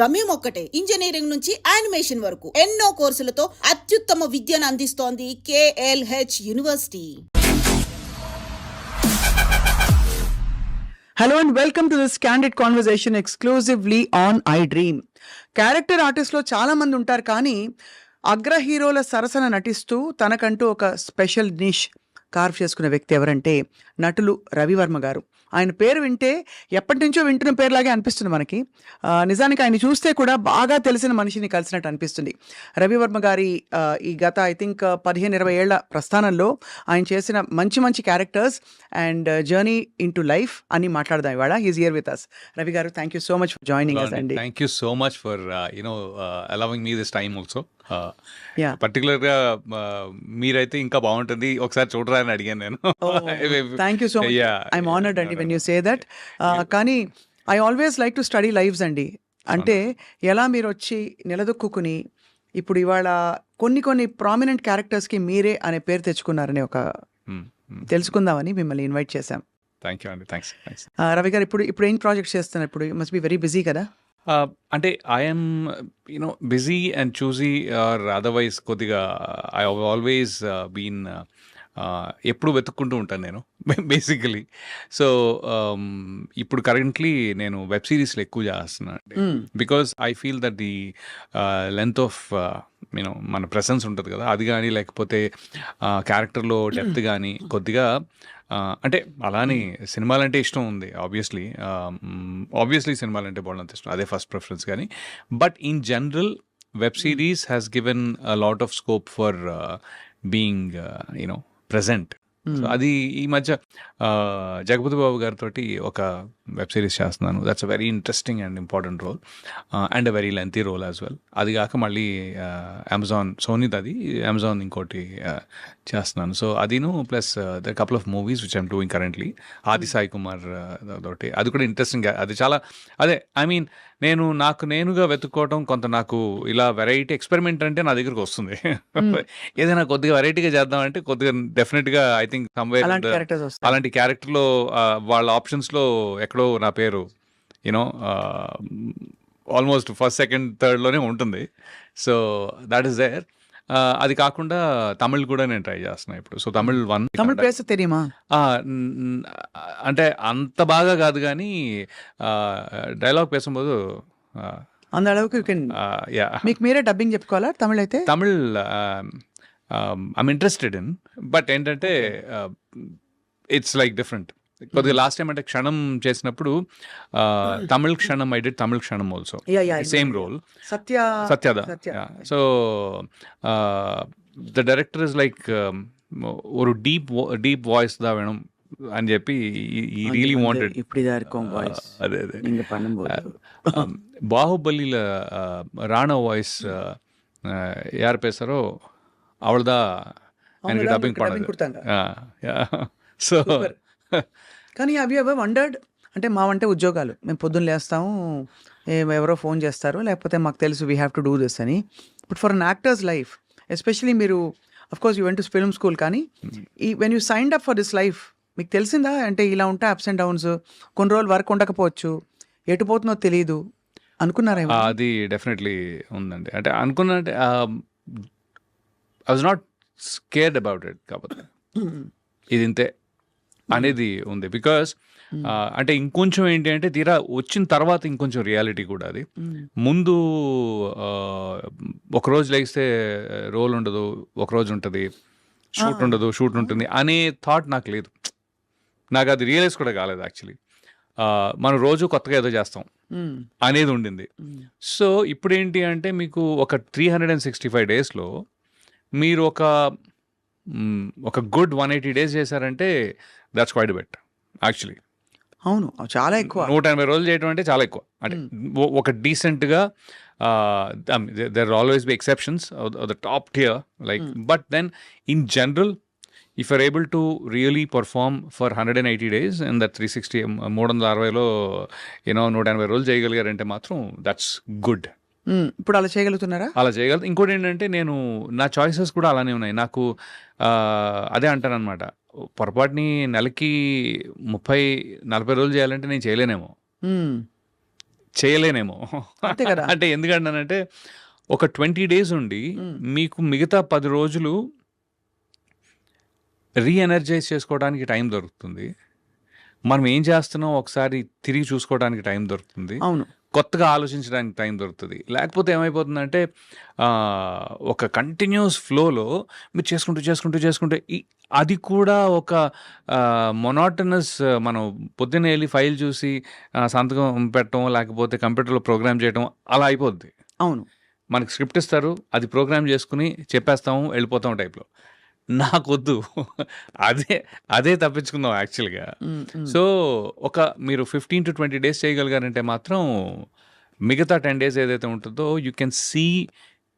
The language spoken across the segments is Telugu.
గమ్యం ఒక్కటే, ఇంజనీరింగ్ నుంచి యానిమేషన్ వరకు ఎన్నో కోర్సులతో అత్యుత్తమ విద్యను అందిస్తోంది KLH university. Hello and welcome to this candid conversation exclusively on iDream. Character ఆర్టిస్ట్లో చాలా మంది ఉంటారు, కానీ అగ్ర హీరోల సరసన నటిస్తూ తనకంటూ ఒక స్పెషల్ నిష్ కార్వ్ చేసుకునే వ్యక్తి ఎవరంటే నటులు రవివర్మ గారు. ఆయన పేరు వింటే ఎప్పటి నుంచో వింటున్న పేరులాగే అనిపిస్తుంది మనకి. నిజానికి ఆయన చూస్తే కూడా బాగా తెలిసిన మనిషిని కలిసినట్టు అనిపిస్తుంది. రవివర్మ గారి ఈ గత ఐ థింక్ 15-20 ఏళ్ల ప్రస్థానంలో ఆయన చేసిన మంచి మంచి characters and journey into life అని మాట్లాడదాం ఇవాళ. He's here with us. Ravi గారు, thank you so much for joining us అండి. Thank you so much for allowing me this time also. పర్టికులర్గా మీరైతే ఇంకా బాగుంటుంది, ఒకసారి చూడరా అని అడిగాను నేను. Thank you so much. I'm honoured అండి వెన్ యూ సే దట్. కానీ I always like to study lives అండి. అంటే ఎలా మీరు వచ్చి నిలదొక్కుని ఇప్పుడు ఇవాళ కొన్ని ప్రామినెంట్ క్యారెక్టర్స్కి మీరే అనే పేరు తెచ్చుకున్నారని ఒక తెలుసుకుందామని మిమ్మల్ని ఇన్వైట్ చేశాం. థ్యాంక్ యూ అండి. థ్యాంక్స్. రవి గారు, ఇప్పుడు ఏం ప్రాజెక్ట్ చేస్తున్నారు? ఇప్పుడు మస్ట్ బి వెరీ బిజీ కదా? అంటే I'm busy and choosy or otherwise కొద్దిగా ఐ ఆల్వేస్ బీన్ ఎప్పుడు వెతుక్కుంటూ ఉంటాను నేను బేసికలీ. సో ఇప్పుడు కరెంట్లీ నేను వెబ్ సిరీస్లో ఎక్కువ చేస్తున్నాను అండి. Because I feel that the length of మన ప్రెసెన్స్ ఉంటుంది కదా, అది కానీ లేకపోతే క్యారెక్టర్లో డెప్త్ కానీ కొద్దిగా అంటే అలానే సినిమాలంటే ఇష్టం ఉంది. ఆబ్వియస్లీ సినిమాలంటే బాగుంది ఇష్టం, అదే ఫస్ట్ ప్రిఫరెన్స్. కానీ but in general web series has given a lot of scope for being present. So అది ఈ మధ్య జగపతి బాబు గారితో ఒక వెబ్ సిరీస్ చేస్తున్నాను. That's a very interesting and important role and a very lengthy role as well. అది కాక మళ్ళీ అమెజాన్ సోనీది, అది అమెజాన్ ఇంకోటి చేస్తున్నాను. సో అదిను plus the couple of movies which I'm doing currently. Aadi Sai Kumar తోటి, అది కూడా ఇంట్రెస్టింగ్. అది చాలా ఐ మీన్ నేను నేనుగా వెతుక్కోవటం, కొంత నాకు ఇలా వెరైటీ ఎక్స్పెరిమెంట్ అంటే నా దగ్గరకు వస్తుంది. ఏదైనా కొద్దిగా వెరైటీగా చేద్దామంటే కొద్దిగా డెఫినెట్గా ఐ థింక్ సమ్వేర్ అలాంటి క్యారెక్టర్లో వాళ్ళ ఆప్షన్స్లో ఎక్కడో నా పేరు ఆల్మోస్ట్ ఫస్ట్, సెకండ్, థర్డ్లోనే ఉంటుంది. So that is there. అది కాకుండా తమిళ్ కూడా నేను ట్రై చేస్తున్నాను ఇప్పుడు. సో తమిళ్ పేస తెలియమా అంటే అంత బాగా కాదు, కానీ డైలాగ్ పేసుம்போదు అంద அளவுக்கு మీకు మీరే డబ్బింగ్ చెప్పుకోవాలా తమిళ్ అయితే? Tamil I'm interested in, but ఏంటంటే ఇట్స్ లైక్ డిఫరెంట్. కొద్దిగా లాస్ట్ టైం అంటే క్షణం చేసినప్పుడు Tamil Kshanam, I did Tamil Kshanam also, same role, సత్యద. So the director is like ஒரு డీప్ వాయిస్ దా వేణం అని చెప్పి ఈ రియలీ వాంటెడ్. అదే బాహుబలిల రాణా వాయిస్ యార్ పేసారో అవళదా ఆయనకి డబ్బింగ్ పడదు. సో కానీ అవి వండర్డ్ అంటే మావంటే ఉద్యోగాలు, మేము పొద్దున్న లేస్తాము, ఎవరో ఫోన్ చేస్తారు, లేకపోతే మాకు తెలుసు we have to do this అని. But for an actor's life especially, మీరు of course you went to film school, కానీ ఈ when you signed up for this life మీకు తెలిసిందా అంటే ఇలా ఉంటాయి అప్స్ అండ్ డౌన్స్, కొన్ని రోజులు వర్క్ ఉండకపోవచ్చు, ఎటు పోతుందో తెలియదు అనుకున్నారా? అది డెఫినెట్లీ ఉందండి. అంటే అనుకున్నా అంటే I was not scared about it, కాకపోతే ఇది ఇంతే అనేది ఉంది. బికాస్ అంటే ఇంకొంచెం ఏంటి అంటే తీరా వచ్చిన తర్వాత ఇంకొంచెం రియాలిటీ కూడా. అది ముందు ఒకరోజు లేస్తే రోల్ ఉండదు, ఒకరోజు ఉంటుంది, షూట్ ఉండదు, షూట్ ఉంటుంది అనే థాట్ నాకు లేదు. నాకు అది రియలైజ్ కూడా కాలేదు యాక్చువల్లీ. మనం రోజు కొత్తగా ఏదో చేస్తాం అనేది ఉండింది. సో ఇప్పుడు ఏంటి అంటే మీకు ఒక 365 daysలో మీరు ఒక గుడ్ 180 days చేశారంటే దట్స్ క్వైట్ బెట్ యాక్చువల్లీ. అవును, చాలా ఎక్కువ. 180 రోజులు చేయడం అంటే చాలా ఎక్కువ. అంటే ఒక డీసెంట్గా, there always be exceptions the top tier like, but then in general if are able to really perform for 180 days and that 360 360లో 180 రోజులు చేయగలిగారంటే మాత్రం దట్స్ గుడ్. ఇప్పుడు అలా చేయగలుగుతున్నారా? అలా చేయగలుగుతా. ఇంకోటి ఏంటంటే నా చాయిసెస్ కూడా అలానే ఉన్నాయి. నాకు అదే అంటానన్నమాట, పొరపాటుని నెలకి 30-40 రోజులు చేయాలంటే నేను చేయలేనేమో. చేయలేనేమో. అంతే కదా. అంటే ఎందుకంటానంటే ఒక 20 డేస్ ఉండి మీకు మిగతా 10 రోజులు రీఎనర్జైజ్ చేసుకోవడానికి టైం దొరుకుతుంది. మనం ఏం చేస్తున్నాం ఒకసారి తిరిగి చూసుకోవడానికి టైం దొరుకుతుంది. అవును. కొత్తగా ఆలోచించడానికి టైం దొరుకుతుంది. లేకపోతే ఏమైపోతుందంటే ఒక కంటిన్యూస్ ఫ్లోలో మీరు చేసుకుంటూ అది కూడా ఒక మొనాటనస్, మనం పొద్దున్నే వెళ్ళి ఫైల్ చూసి సంతకం పెట్టడం, లేకపోతే కంప్యూటర్లో ప్రోగ్రామ్ చేయడం అలా అయిపోద్ది. అవును. మనకి స్క్రిప్ట్ ఇస్తారు, అది ప్రోగ్రామ్ చేసుకుని చెప్పేస్తాము, వెళ్ళిపోతాం టైప్లో. నాకొద్దు. అదే తప్పించుకుందాం యాక్చువల్గా. సో మీరు 15 to 20 డేస్ చేయగలిగారంటే మాత్రం మిగతా 10 డేస్ ఏదైతే ఉంటుందో యూ కెన్ సీ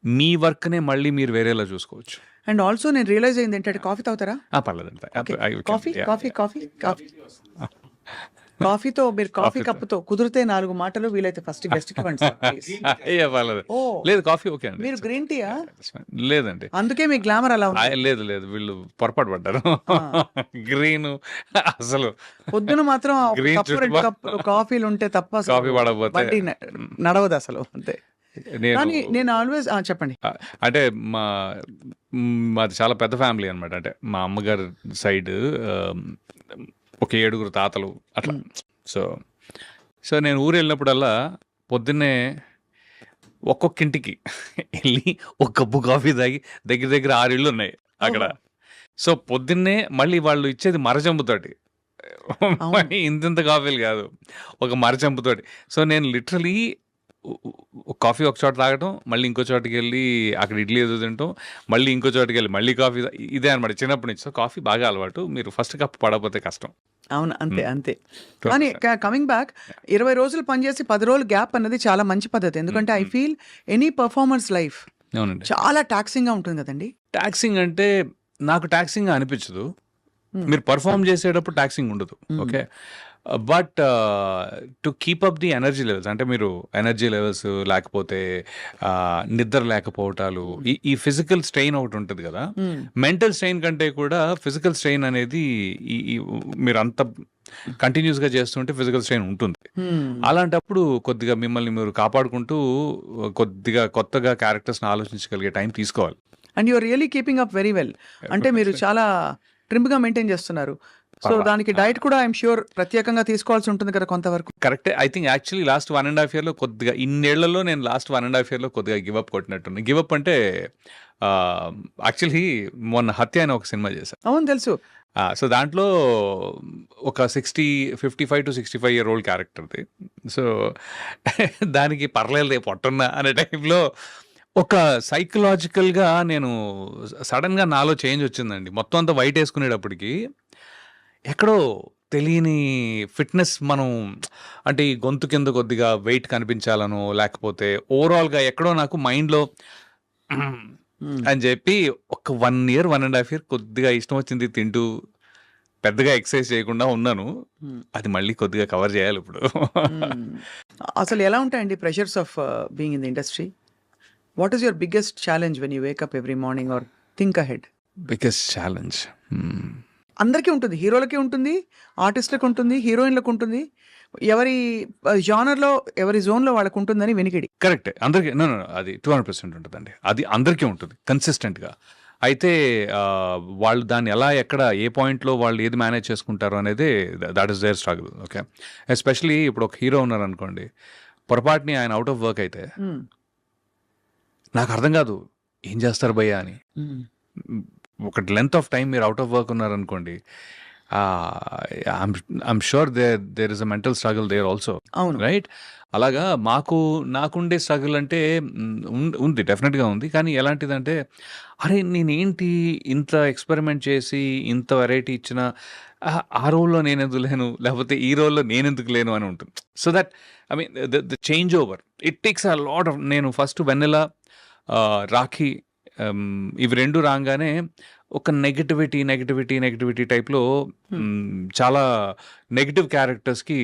మీ వర్క్నే మళ్ళీ మీరు వేరేలా చూసుకోవచ్చు. అండ్ ఆల్సో నేను రియలైజ్ అయింది ఏంటంటే, కాఫీ తాగుతారా? పర్లేదండి. కాఫీతో మీరు కాఫీ కప్పుతో కుదిరితే 4 మాటలు, వీలైతే ఫస్ట్ గెస్ట్ కి ఇవ్వండి సార్, ప్లీజ్. పర్లేదు. ఓ, లేదు, కాఫీ ఓకే అండి. మీరు గ్రీన్ టీయా? లేదండి, అందుకే మీ గ్లామర్ అలా ఉంది. లేదు వీళ్ళు పొరపాటు పడ్డారు. గ్రీన్ అసలు పొద్దున మాత్రం ఒక Green కప్పు 2 కప్పులు కాఫీలు ఉంటే తప్ప అసలు కాఫీ పడకపోతే బండి నడవదు అసలు. అంతే. కానీ నేను ఆల్వేస్ చెప్పండి. అంటే మాది చాలా పెద్ద ఫ్యామిలీ అనమాట. అంటే మా అమ్మగారి సైడ్ ఒక 7 తాతలు అట్లా. సో నేను ఊరు వెళ్ళినప్పుడల్లా పొద్దున్నే ఒక్కొక్క ఇంటికి వెళ్ళి ఒక కప్పు కాఫీ తాగి దగ్గర 6 ఇళ్ళు ఉన్నాయి అక్కడ. సో పొద్దున్నే మళ్ళీ వాళ్ళు ఇచ్చేది మరచెంపుతోటి, ఇంత కాఫీలు కాదు, ఒక మరచెంపుతోటి. సో నేను లిటరలీ కాఫీ ఒక చోట తాగటం, మళ్ళీ ఇంకో చోటుకి వెళ్ళి అక్కడ ఇడ్లీ ఏదో తింటాం, మళ్ళీ ఇంకో చోటుకి వెళ్ళి మళ్ళీ కాఫీ. ఇదే అనమాట చిన్నప్పటి నుంచి. సో కాఫీ బాగా అలవాటు. మీరు ఫస్ట్ కప్ పడకపోతే కష్టం. అవును, అంతే. కానీ కమింగ్ బ్యాక్, 20 రోజులు పనిచేసి 10 రోజులు గ్యాప్ అన్నది చాలా మంచి పద్ధతి. ఎందుకంటే I feel any performers life అవునండి చాలా టాక్సింగ్ గా ఉంటుంది కదండి. టాక్సింగ్ అంటే నాకు టాక్సింగ్ అనిపించదు. మీరు పర్ఫామ్ చేసేటప్పుడు టాక్సింగ్ ఉండదు. Okay, but to keep up the energy levels, అంటే మీరు ఎనర్జీ లెవెల్స్ లేకపోతే నిద్ర లేకపోవటాలు, ఈ ఫిజికల్ స్ట్రెయిన్ ఒకటి ఉంటుంది కదా. మెంటల్ స్ట్రెయిన్ కంటే కూడా ఫిజికల్ స్ట్రెయిన్ అనేది మీరు అంత కంటిన్యూస్గా చేస్తుంటే ఫిజికల్ స్ట్రెయిన్ ఉంటుంది. అలాంటప్పుడు కొద్దిగా మిమ్మల్ని మీరు కాపాడుకుంటూ కొద్దిగా కొత్తగా క్యారెక్టర్స్ని ఆలోచించగలిగే టైం తీసుకోవాలి. And you're really keeping up very well. అంటే మీరు చాలా ట్రిమ్గా మెయింటైన్ చేస్తున్నారు. సో దానికి డైట్ కూడా ఐఎమ్ ష్యూర్ ప్రత్యేకంగా తీసుకోవాల్సి ఉంటుంది కదా కొంతవరకు. కరెక్టే. ఐ థింక్ యాక్చువల్లీ లాస్ట్ 1.5 yearలో కొద్దిగా, ఇన్నేళ్లలో నేను లాస్ట్ 1.5 yearలో కొద్దిగా గివప్ కొట్టినట్టున్నాను. గివప్ అంటే యాక్చువల్లీ మొన్న హత్య అని ఒక సినిమా చేశాను. అవును, తెలుసు. సో దాంట్లో ఒక 55 to 65 year old క్యారెక్టర్ది. సో దానికి పర్లేదు పొట్టున్నా అనే టైంలో ఒక సైకలాజికల్గా నేను సడన్గా నాలో చేంజ్ వచ్చిందండి. మొత్తం అంతా వైట్ వేసుకునేటప్పటికి ఎక్కడో తెలియని ఫిట్నెస్, మనం అంటే ఈ గొంతు కింద కొద్దిగా వెయిట్ కనిపించాలనో, లేకపోతే ఓవరాల్గా ఎక్కడో నాకు మైండ్లో అని చెప్పి ఒక 1 year 1.5 year కొద్దిగా ఇష్టం వచ్చింది తింటూ పెద్దగా ఎక్సర్సైజ్ చేయకుండా ఉన్నాను. అది మళ్ళీ కొద్దిగా కవర్ చేయాలి ఇప్పుడు. అసలు ఎలా ఉంటాయండి pressures of being in the industry? What is your biggest challenge when you wake up every morning or think ahead? Biggest challenge అందరికీ ఉంటుంది. హీరోలకి ఉంటుంది, ఆర్టిస్టులకు ఉంటుంది, హీరోయిన్లకు ఉంటుంది. ఎవరి జానర్లో, ఎవరి జోన్లో వాళ్ళకు ఉంటుందని వెనికిడి. కరెక్టే. అందరికీ అది 200% ఉంటుందండి. అది అందరికీ ఉంటుంది కన్సిస్టెంట్గా. అయితే వాళ్ళు దాన్ని ఎలా, ఎక్కడ, ఏ పాయింట్లో వాళ్ళు ఏది మేనేజ్ చేసుకుంటారు అనేది that is their struggle. Okay, especially ఇప్పుడు ఒక హీరో ఉన్నారు అనుకోండి, పొరపాటుని ఆయన అవుట్ ఆఫ్ వర్క్ అయితే నాకు అర్థం కాదు ఏం చేస్తారు భయ్యా అని. ఒక లెంత్ ఆఫ్ టైం మీరు అవుట్ ఆఫ్ వర్క్ ఉన్నారనుకోండి, I'm sure there is a mental struggle there also, right? అలాగా నాకుండే స్ట్రగుల్ అంటే ఉంది, డెఫినెట్గా ఉంది. కానీ ఎలాంటిదంటే, అరే నేనేంటి ఇంత ఎక్స్పెరిమెంట్ చేసి ఇంత వెరైటీ ఇచ్చిన ఆ రోల్లో నేను ఎందుకు లేను, లేకపోతే ఈ రోల్లో నేను ఎందుకు లేను అని ఉంటుంది. So that I mean the change over it takes a lot of. నేను ఫస్ట్ వెన్నెల, రాఖీ ఇవి 2 రాగానే ఒక నెగిటివిటీ టైప్లో చాలా నెగిటివ్ క్యారెక్టర్స్కి,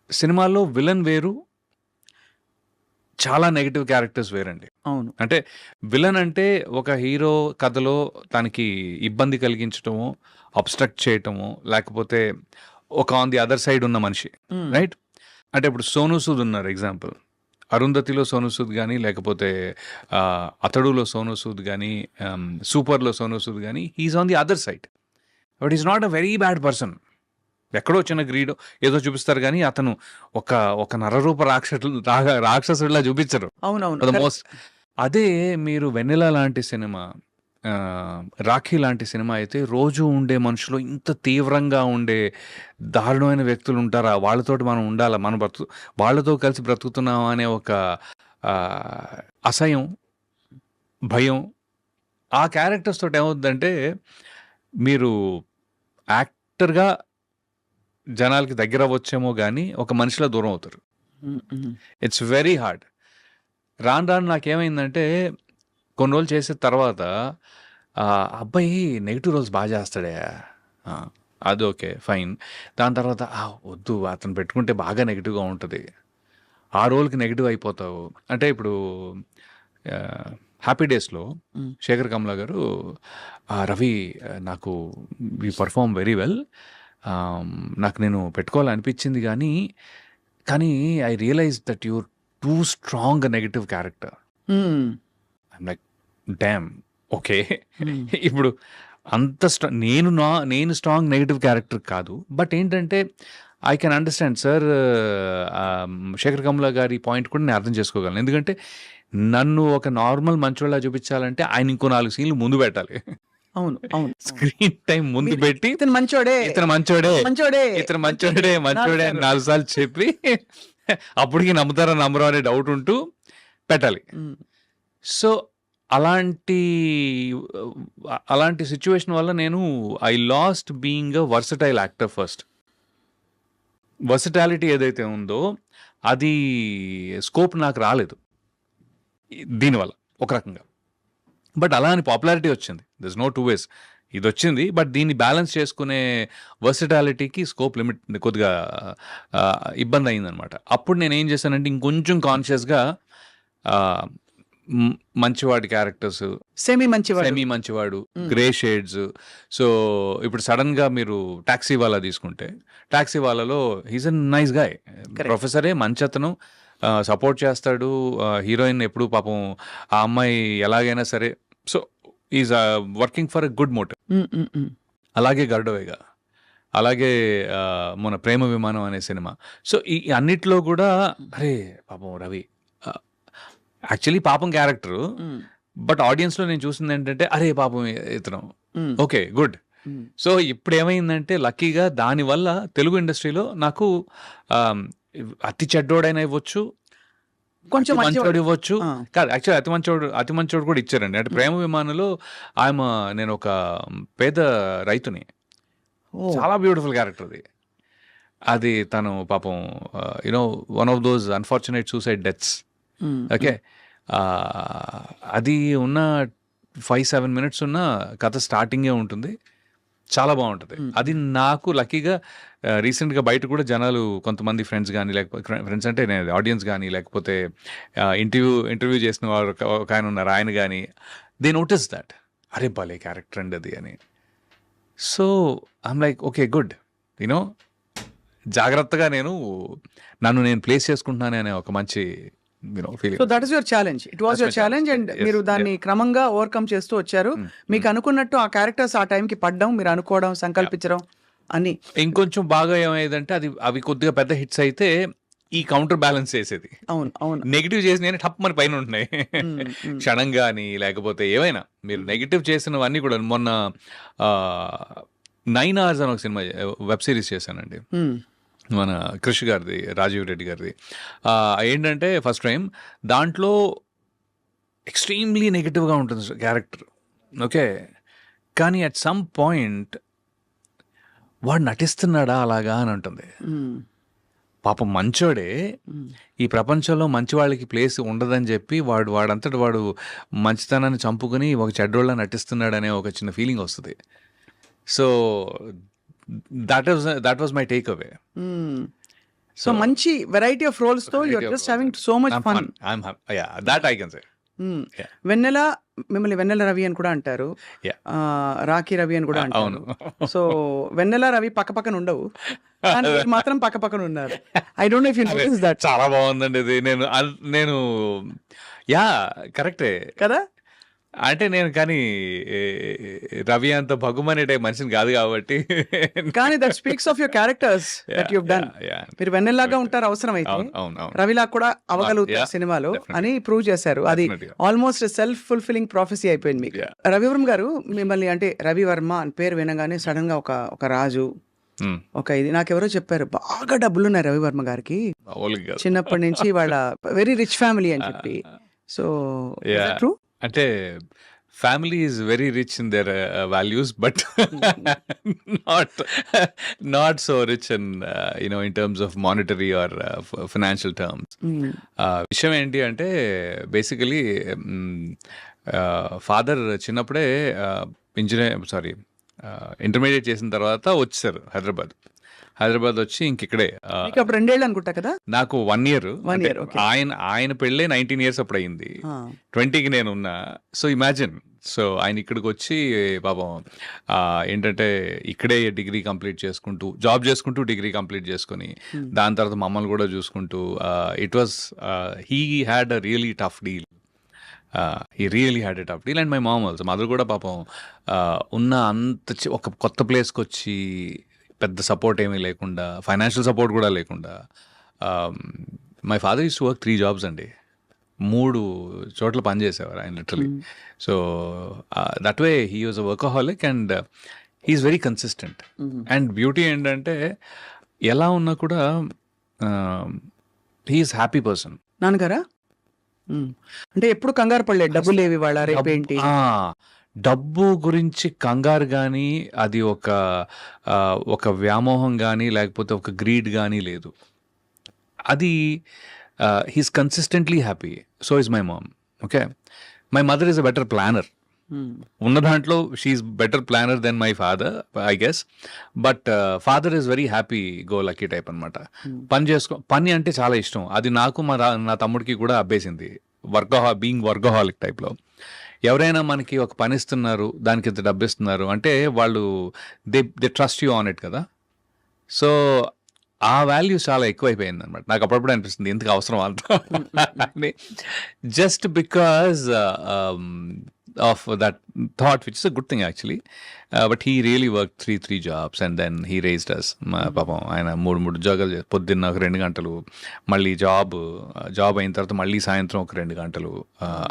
సినిమాలో విలన్ వేరు, చాలా నెగిటివ్ క్యారెక్టర్స్ వేరండి. అవును. అంటే విలన్ అంటే ఒక హీరో కథలో తనకి ఇబ్బంది కలిగించటము, అబ్స్ట్రక్ట్ చేయటము, లేకపోతే ఒక ఆన్ ది అదర్ సైడ్ ఉన్న మనిషి, రైట్? అంటే ఇప్పుడు సోనూ సూద్ ఉన్నారు ఎగ్జాంపుల్. 'అరుంధతిలో' సోనూ సూద్ గానీ, లేకపోతే 'అతడులో' సోనూ సూద్ గానీ, 'సూపర్‌లో' సోనూ సూద్ గానీ, he is on the other side. But is not a very bad person. ఎక్కడో చిన్న గ్రీడో ఏదో చూపిస్తారు గానీ, అతను ఒక నరరూప రాక్షసుడిలా చూపించరు. అవునవును. For the most. అదే మీరు 'వెన్నెల' లాంటి సినిమా, 'రాఖీ' లాంటి సినిమా అయితే రోజు ఉండే మనుషులు ఇంత తీవ్రంగా ఉండే దారుణమైన వ్యక్తులు ఉంటారా? వాళ్ళతోటి మనం ఉండాలా? మనం వాళ్ళతో కలిసి బ్రతుకుతున్నామా అనే ఒక అసహ్యం, భయం ఆ క్యారెక్టర్స్ తోటి ఏమవుద్దంటే, మీరు యాక్టర్‌గా జనాలకి దగ్గరవ్వచ్చేమో గానీ, ఒక మనిషిలా దూరం అవుతారు. హ్మ్. హ్మ్. It's very hard. రాను రాను నాకేమైందంటే, కొన్ని రోజులు చేసిన తర్వాత అబ్బాయి నెగెటివ్ రోల్స్ బాగా చేస్తాడే. ఆ! అది ఓకే. ఫైన్. దాని తర్వాత వద్దు అతను పెట్టుకుంటే బాగా నెగెటివ్‌గా ఉంటది. ఆ రోల్‌కి నెగెటివ్ అయిపోతావు. అంటే ఇప్పుడు 'హ్యాపీ డేస్‌లో' హ్మ్. శేఖర్ కమ్లా గారు రవి నాకు యూ పెర్ఫార్మ్ వెరీ వెల్. నాకు నేను పెట్టుకోవాలనిపించింది కానీ I realised that you're too strong negative character. Hmm. I'm like damn! Okay. Hmm. ఇప్పుడు అంత నేను స్ట్రాంగ్ నెగెటివ్ క్యారెక్టర్ కాదు. బట్ ఏంటంటే I can understand sir. Shekhar Kammula గారి పాయింట్ కూడా నేను అర్థం చేసుకోగలను. ఎందుకంటే నన్ను ఒక నార్మల్ మంచోడిలా చూపించాలంటే ఆయన ఇంకో 4 సీన్‌లు ముందు పెట్టాలి. అవును. అవును. స్క్రీన్ టైమ్ ముందు మీరు పెట్టి ఇతను మంచోడే. ఇతను మంచోడే, మంచోడే. ఇతను మంచోడే అని 4 సార్లు చెప్పి అప్పటికి నమ్ముతారో నమ్మరో అనే డౌట్ ఉంటూ పెట్టాలి. హ్మ్. సో అలాంటి సిట్యుయేషన్ వల్ల నేను I last being a versatile actor first. Versatility ఏదైతే ఉందో అది స్కోప్ నాకు రాలేదు దీనివల్ల ఒక రకంగా. బట్ అలా అని పాపులారిటీ వచ్చింది. This no two ways. ఇదొచ్చింది. బట్ దీన్ని బ్యాలెన్స్ చేసుకునే వర్సటాలిటీకి స్కోప్ లిమిట్ కొద్దిగా ఇబ్బంది అయిందనమాట. అప్పుడు నేనేం చేశానంటే ఇంకొంచెం కాన్షియస్‌గా మంచివాడి క్యారెక్టర్స్, సెమీ మంచివాడు. సెమీ మంచివాడు, హ్మ్. Grey shades. సో ఇప్పుడు సడన్‌గా మీరు 'టాక్సీ వాలా' తీసుకుంటే 'టాక్సీ వాలాలో' he's a nice guy. Correct. ప్రొఫెసరే, మంచతను, సపోర్ట్ చేస్తాడు. హీరోయిన్ ఎప్పుడు పాపం ఆ అమ్మాయి ఎలాగైనా సరే so is working for a good motive. Hmm. Hmm. హ్మ్. అలాగే 'గరుడవేగ', అలాగే మన 'ప్రేమ విమానం' అనే సినిమా. సో ఈ అన్నిట్లో కూడా అరే పాపం రవి యాక్చువల్లీ పాపం క్యారెక్టరు. హ్మ్. బట్ ఆడియన్స్‌లో నేను చూసిందేంటంటే అరే పాపం ఇతను హ్మ్. ఓకే. గుడ్. హ్మ్. సో ఇప్పుడేమైందంటే లక్కీగా దానివల్ల తెలుగు ఇండస్ట్రీలో నాకు అతి చెడ్డోడైనా ఇవ్వచ్చు, కొంచెం అతి మంచివాడు. మంచోడు ఇవ్వచ్చు. ఆ! కాదు యాక్చువల్లీ అతి మంచోడు కూడా ఇచ్చారండి. అంటే 'ప్రేమ విమానంలో' నేను ఒక పేద రైతుని. ఓహ్! చాలా బ్యూటిఫుల్ క్యారెక్టర్ అది. అది తను పాపం one of those unfortunate suicide deaths. హ్మ్. ఓకే. అది ఉన్న 5, 7 మినిట్స్ ఉన్న కథ స్టార్టింగే ఉంటుంది. చాలా బావుంటది. హ్మ్. అది నాకు లక్కీగా రీసెంట్‌గా బయట కూడా జనాలు కొంతమంది ఫ్రెండ్స్ గానీ, లేకపోతే ఫ్రెండ్స్ అంటే నేను ఆడియన్స్ గానీ, లేకపోతే ఇంటర్వ్యూ చేసిన వారు ఒకాయన ఉన్నారు. ఆయన గానీ దే నోటీస్ థట్. అరే భలే క్యారెక్టర్ అండి అది అని. So I'm like okay. Good. You know జాగ్రత్తగా నన్ను నేను ప్లేస్ చేసుకుంటున్నాను అనే ఒక మంచి so feeling. That is your challenge. It was That's your my challenge challenge. And Yes, మీరు yeah. దాన్ని క్రమంగా ఓవర్‌కమ్ చేస్తూ వచ్చారు. మీకు అనుకున్నట్టు ఆ క్యారెక్టర్స్ ఆ టైంకి పడ్డం, మీరు అనుకోవడం, సంకల్పించడం అన్నీ. ఇంకొంచెం బాగా ఏమయ్యేదంటే అవి కొద్దిగా పెద్ద హిట్స్ అయితే ఈ కౌంటర్ బ్యాలెన్స్ చేసేది. అవును. అవును. నెగెటివ్ చేసినవి టప్‌మని పైన ఉంటున్నాయి. హ్మ్. హ్మ్. క్షణం గాని లేకపోతే ఏవైనా మీరు నెగెటివ్ చేసినవన్నీ కూడా మొన్న 9 అవర్స్ అని ఒక సినిమా వెబ్ సిరీస్ చేశానండి. హ్మ్. మన క్రిష్ గారిది, రాజీవ్ రెడ్డి గారిది. ఏంటంటే ఫస్ట్ టైం దాంట్లో ఎక్స్‌ట్రీమ్‌లీ నెగెటివ్‌గా ఉంటుంది క్యారెక్టర్. ఓకే. కానీ అట్ సమ్ పాయింట్ వాడు నటిస్తున్నాడా అలాగా అని ఉంటుంది. హ్మ్. పాపం మంచోడే. హ్మ్. ఈ ప్రపంచంలో మంచి వాళ్ళకి ప్లేస్ ఉండదని చెప్పి వాడంతట వాడు మంచితనాన్ని చంపుకొని ఒక చెడ్డోళ్ళ నటిస్తున్నాడనే ఒక చిన్న ఫీలింగ్ వస్తది. So that was my takeaway. Hmm. So so మంచి వెరైటీ ఆఫ్ రోల్స్‌తో you are just having so much fun. I'm yeah! That I can say. Yeah. Vennela మిమ్మల్ని వెన్నెల రవి అని కూడా అంటారు. Yeah. రాఖీ రవి అని కూడా అంటారు. అవును. సో వెన్నెల రవి పక్క పక్కన ఉండవు, కానీ మీరు మాత్రం పక్క పక్కన ఉన్నారు. I don't no if you notice that. చాలా బాగుందండి ఇది. నేను యా కరెక్టే కదా. అంటే నేను కానీ రవి అంత భగుమనే టైప్ మనిషిని కాదు కాబట్టి. కానీ that speaks of your characters that you have done. మీరు వెన్నెల్లాగా ఉంటారు అవసరమైతే, అవును రవిలాగా కూడా అవ్వగలుగుతారు Yeah, సినిమాలో definitely. అని ప్రూవ్ చేశారు. అది Definitely. Almost self fulfilling prophecy అయిపోయింది మీకు. Yeah. రవివర్మ గారు మిమ్మల్ని అంటే రవివర్మ అని పేరు వినగానే సడన్ గా ఒక రాజు, ఒక ఇది నాకెవరో చెప్పారు, బాగా డబ్బులున్నాయి రవివర్మ గారికి చిన్నప్పటి నుంచి, వాళ్ళ వెరీ రిచ్ ఫ్యామిలీ అని చెప్పి. So true. అంటే family is very rich in their values, but not so rich in in terms of monetary or financial terms. విషయం ఏంటి అంటే బేసికలీ ఫాదర్ చిన్నప్పుడే ఇంటర్మీడియట్ చేసిన తర్వాత వచ్చారు హైదరాబాద్ వచ్చి ఇంకిక్కడే. మీకు అప్పుడు 2 ఏళ్ళు అనుకుంటా కదా. నాకు 1 year. 1 year, okay. ఆయన పెళ్ళే 19 years అప్పుడు అయింది. 20కి నేను ఉన్నా. So imagine. సో ఆయన ఇక్కడికి వచ్చి పాపం ఏంటంటే ఇక్కడే డిగ్రీ కంప్లీట్ చేసుకుంటూ, జాబ్ చేసుకుంటూ డిగ్రీ కంప్లీట్ చేసుకుని, దాని తర్వాత మమ్మల్ని కూడా చూసుకుంటూ, it was he had a really tough deal. He really had a tough deal. And my mom also. Mother కూడా పాపం ఉన్న అంత ఒక కొత్త ప్లేస్కి వచ్చి పెద్ద సపోర్ట్ ఏమీ లేకుండా, ఫైనాన్షియల్ సపోర్ట్ కూడా లేకుండా. My father used to work 3 jobs అండి. 3 చోట్ల పనిచేసేవారు ఆయన literally. So that way he was a workaholic and he's very consistent. And beauty ఏంటంటే ఎలా ఉన్నా కూడా హీఈస్ హ్యాపీ పర్సన్. నాన్నగారా అంటే ఎప్పుడు కంగారు పడలేదు, డబ్బులు లేవి వాళ్ళ రేపేంటి. డబ్బు గురించి కంగారు కానీ, అది ఒక వ్యామోహం కానీ, లేకపోతే ఒక గ్రీడ్ కానీ లేదు. అది he's consistently happy. So is my mom. Okay, my mother is a better planner. ఉన్న దాంట్లో she's better planner than my father I guess. But father is very happy go lucky type అనమాట. పని అంటే చాలా ఇష్టం. అది నాకు నా తమ్ముడికి కూడా అబ్బేసింది. బీయింగ్ వర్కహాలిక్ టైప్లో. ఎవరైనా మనకి ఒక పని ఇస్తున్నారు, దానికి ఇంత డబ్బు ఇస్తున్నారు అంటే వాళ్ళు they trust you on it కదా. సో ఆ వాల్యూ చాలా ఎక్కువైపోయింది అనమాట. నాకు అప్పుడప్పుడు అనిపిస్తుంది ఎందుకు అవసరం అంత, just because of that thought, which is a good thing actually. But he really worked 3 jobs and then he raised us. పాపం ఆయన 3 ఉద్యోగాలు, పొద్దున్న ఒక 2 గంటలు, మళ్ళీ జాబ్ అయిన తర్వాత మళ్ళీ సాయంత్రం ఒక 2 గంటలు,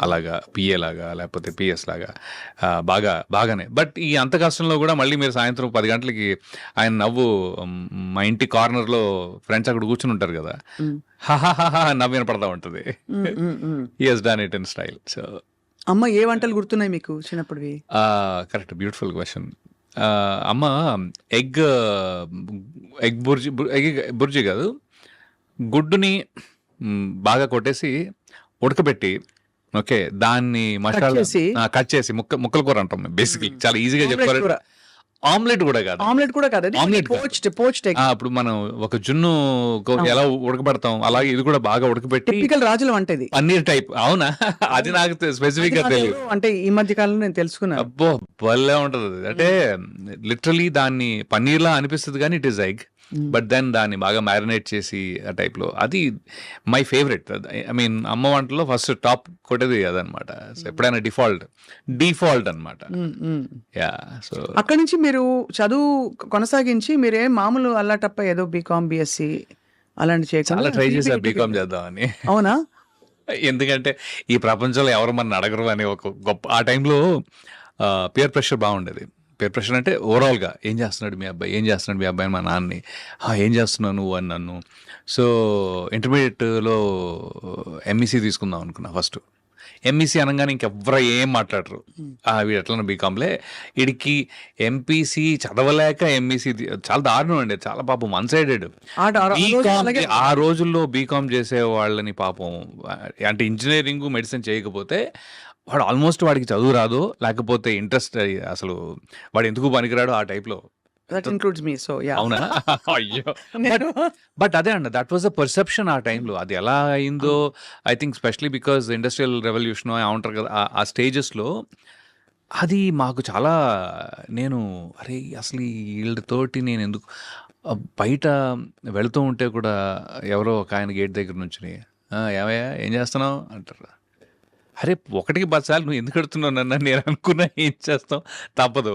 అలాగా పిఏ లాగా లేకపోతే పిఎస్ లాగా, బాగానే. బట్ ఈ అంత కష్టంలో కూడా మళ్ళీ మీరు సాయంత్రం 10 గంటలకి ఆయన నవ్వు, మా ఇంటి కార్నర్లో ఫ్రెండ్స్ అక్కడ కూర్చుని ఉంటారు కదా, హాహాహా నవ్వు వినపడతా ఉంటుంది. He has done it in style. So అమ్మ ఏ వంటలు గుర్తున్నాయి మీకు చిన్నప్పుడువి? Correct, beautiful question. అమ్మ ఎగ్ బుర్జీ కాదు, గుడ్డుని బాగా కొట్టేసి ఉడకబెట్టి, ఓకే, దాన్ని మసాలా కట్ చేసి ముక్కల కూర అంటాం బేసిక్లీ. చాలా ఈజీగా చెప్పుకోవాలి. ఆమ్లెట్ కూడా కాదు, అప్పుడు మనం ఒక జున్ను ఎలా ఉడకబెడతాం అలాగే ఇది కూడా బాగా ఉడకబెట్టి, టిపికల్ రాజుల వంట ఇది, పన్నీర్ టైప్. అవునా? అది నాకు స్పెసిఫిక్ గా తెలియదు. అంటే ఈ మధ్య కాలంలో నేను తెలుసుకున్నాను. అబ్బో భలే ఉంటది. అంటే లిటరలీ దాన్ని పన్నీర్ లా అనిపిస్తుంది కానీ it is egg. But then దాన్ని బాగా మ్యారినేట్ చేసి ఆ టైప్లో, అది మై ఫేవరెట్. ఐ మీన్ అమ్మ వంటలో ఫస్ట్ టాప్ కొట్టేది అదనమాట. ఎప్పుడైనా డిఫాల్ట్ అనమాట. యా. సో అక్కడి నుంచి మీరు చదువు కొనసాగించి మీరే మామూలు అల్లాటప్ప ఏదో బీకామ్ బిఎస్సి అలాంటి చాలా ట్రై చేశారు బీకామ్ చేద్దామని. అవునా? ఎందుకంటే ఈ ప్రపంచంలో ఎవరు మన అడగరు అనే ఒక గొప్ప, ఆ టైంలో పియర్ ప్రెషర్ బాగుండేది. పేర్ ప్రెషర్ అంటే ఓవరాల్గా ఏం చేస్తున్నాడు మీ అబ్బాయి మా నాన్నని, ఏం చేస్తున్నావు నువ్వు అని నన్ను. సో ఇంటర్మీడియట్లో ఎంఈసీ తీసుకుందాం అనుకున్నా. ఫస్ట్ ఎంఈసీ అనగానే ఇంకెవ్వరు ఏం మాట్లాడరు, వీడు ఎట్లన్నా బీకామ్లే, వీడికి ఎంపీసీ చదవలేక ఎంఈసీ చాలా దారుణం అండి, చాలా పాపం వన్ సైడెడ్. బీకామ్ ఆ రోజుల్లో బీకామ్ చేసే వాళ్ళని పాపం, అంటే ఇంజనీరింగ్ మెడిసిన్ చేయకపోతే వాడు ఆల్మోస్ట్ వాడికి చదువు రాదు, లేకపోతే ఇంట్రెస్ట్, అసలు వాడు ఎందుకు పనికిరాడు ఆ టైప్లో. That includes me. So yeah. అవునా? అయ్యో! నేను బట్ అదే అండి. దట్ వాస్ ద పర్సెప్షన్ ఆ టైంలో. అది ఎలా అయిందో I think specially because industrial revolution ఏమంటారు కదా! ఆ స్టేజెస్‌లో అది మాకు చాలా నేను అరే! అసలు ఈళ్ళతోటి నేనెందుకు బయట వెళ్తూ ఉంటే కూడా ఎవరో ఒక ఆయన గేట్ దగ్గర నుంచొని ఏమయ్యా ఏం చేస్తున్నావు అంటారు. అరే! ఒకటికి 10 సార్లు నువ్వు ఎందుకు అడుగుతున్నావు నన్ను నేను అనుకున్నా ఏం చేస్తాం తప్పదు.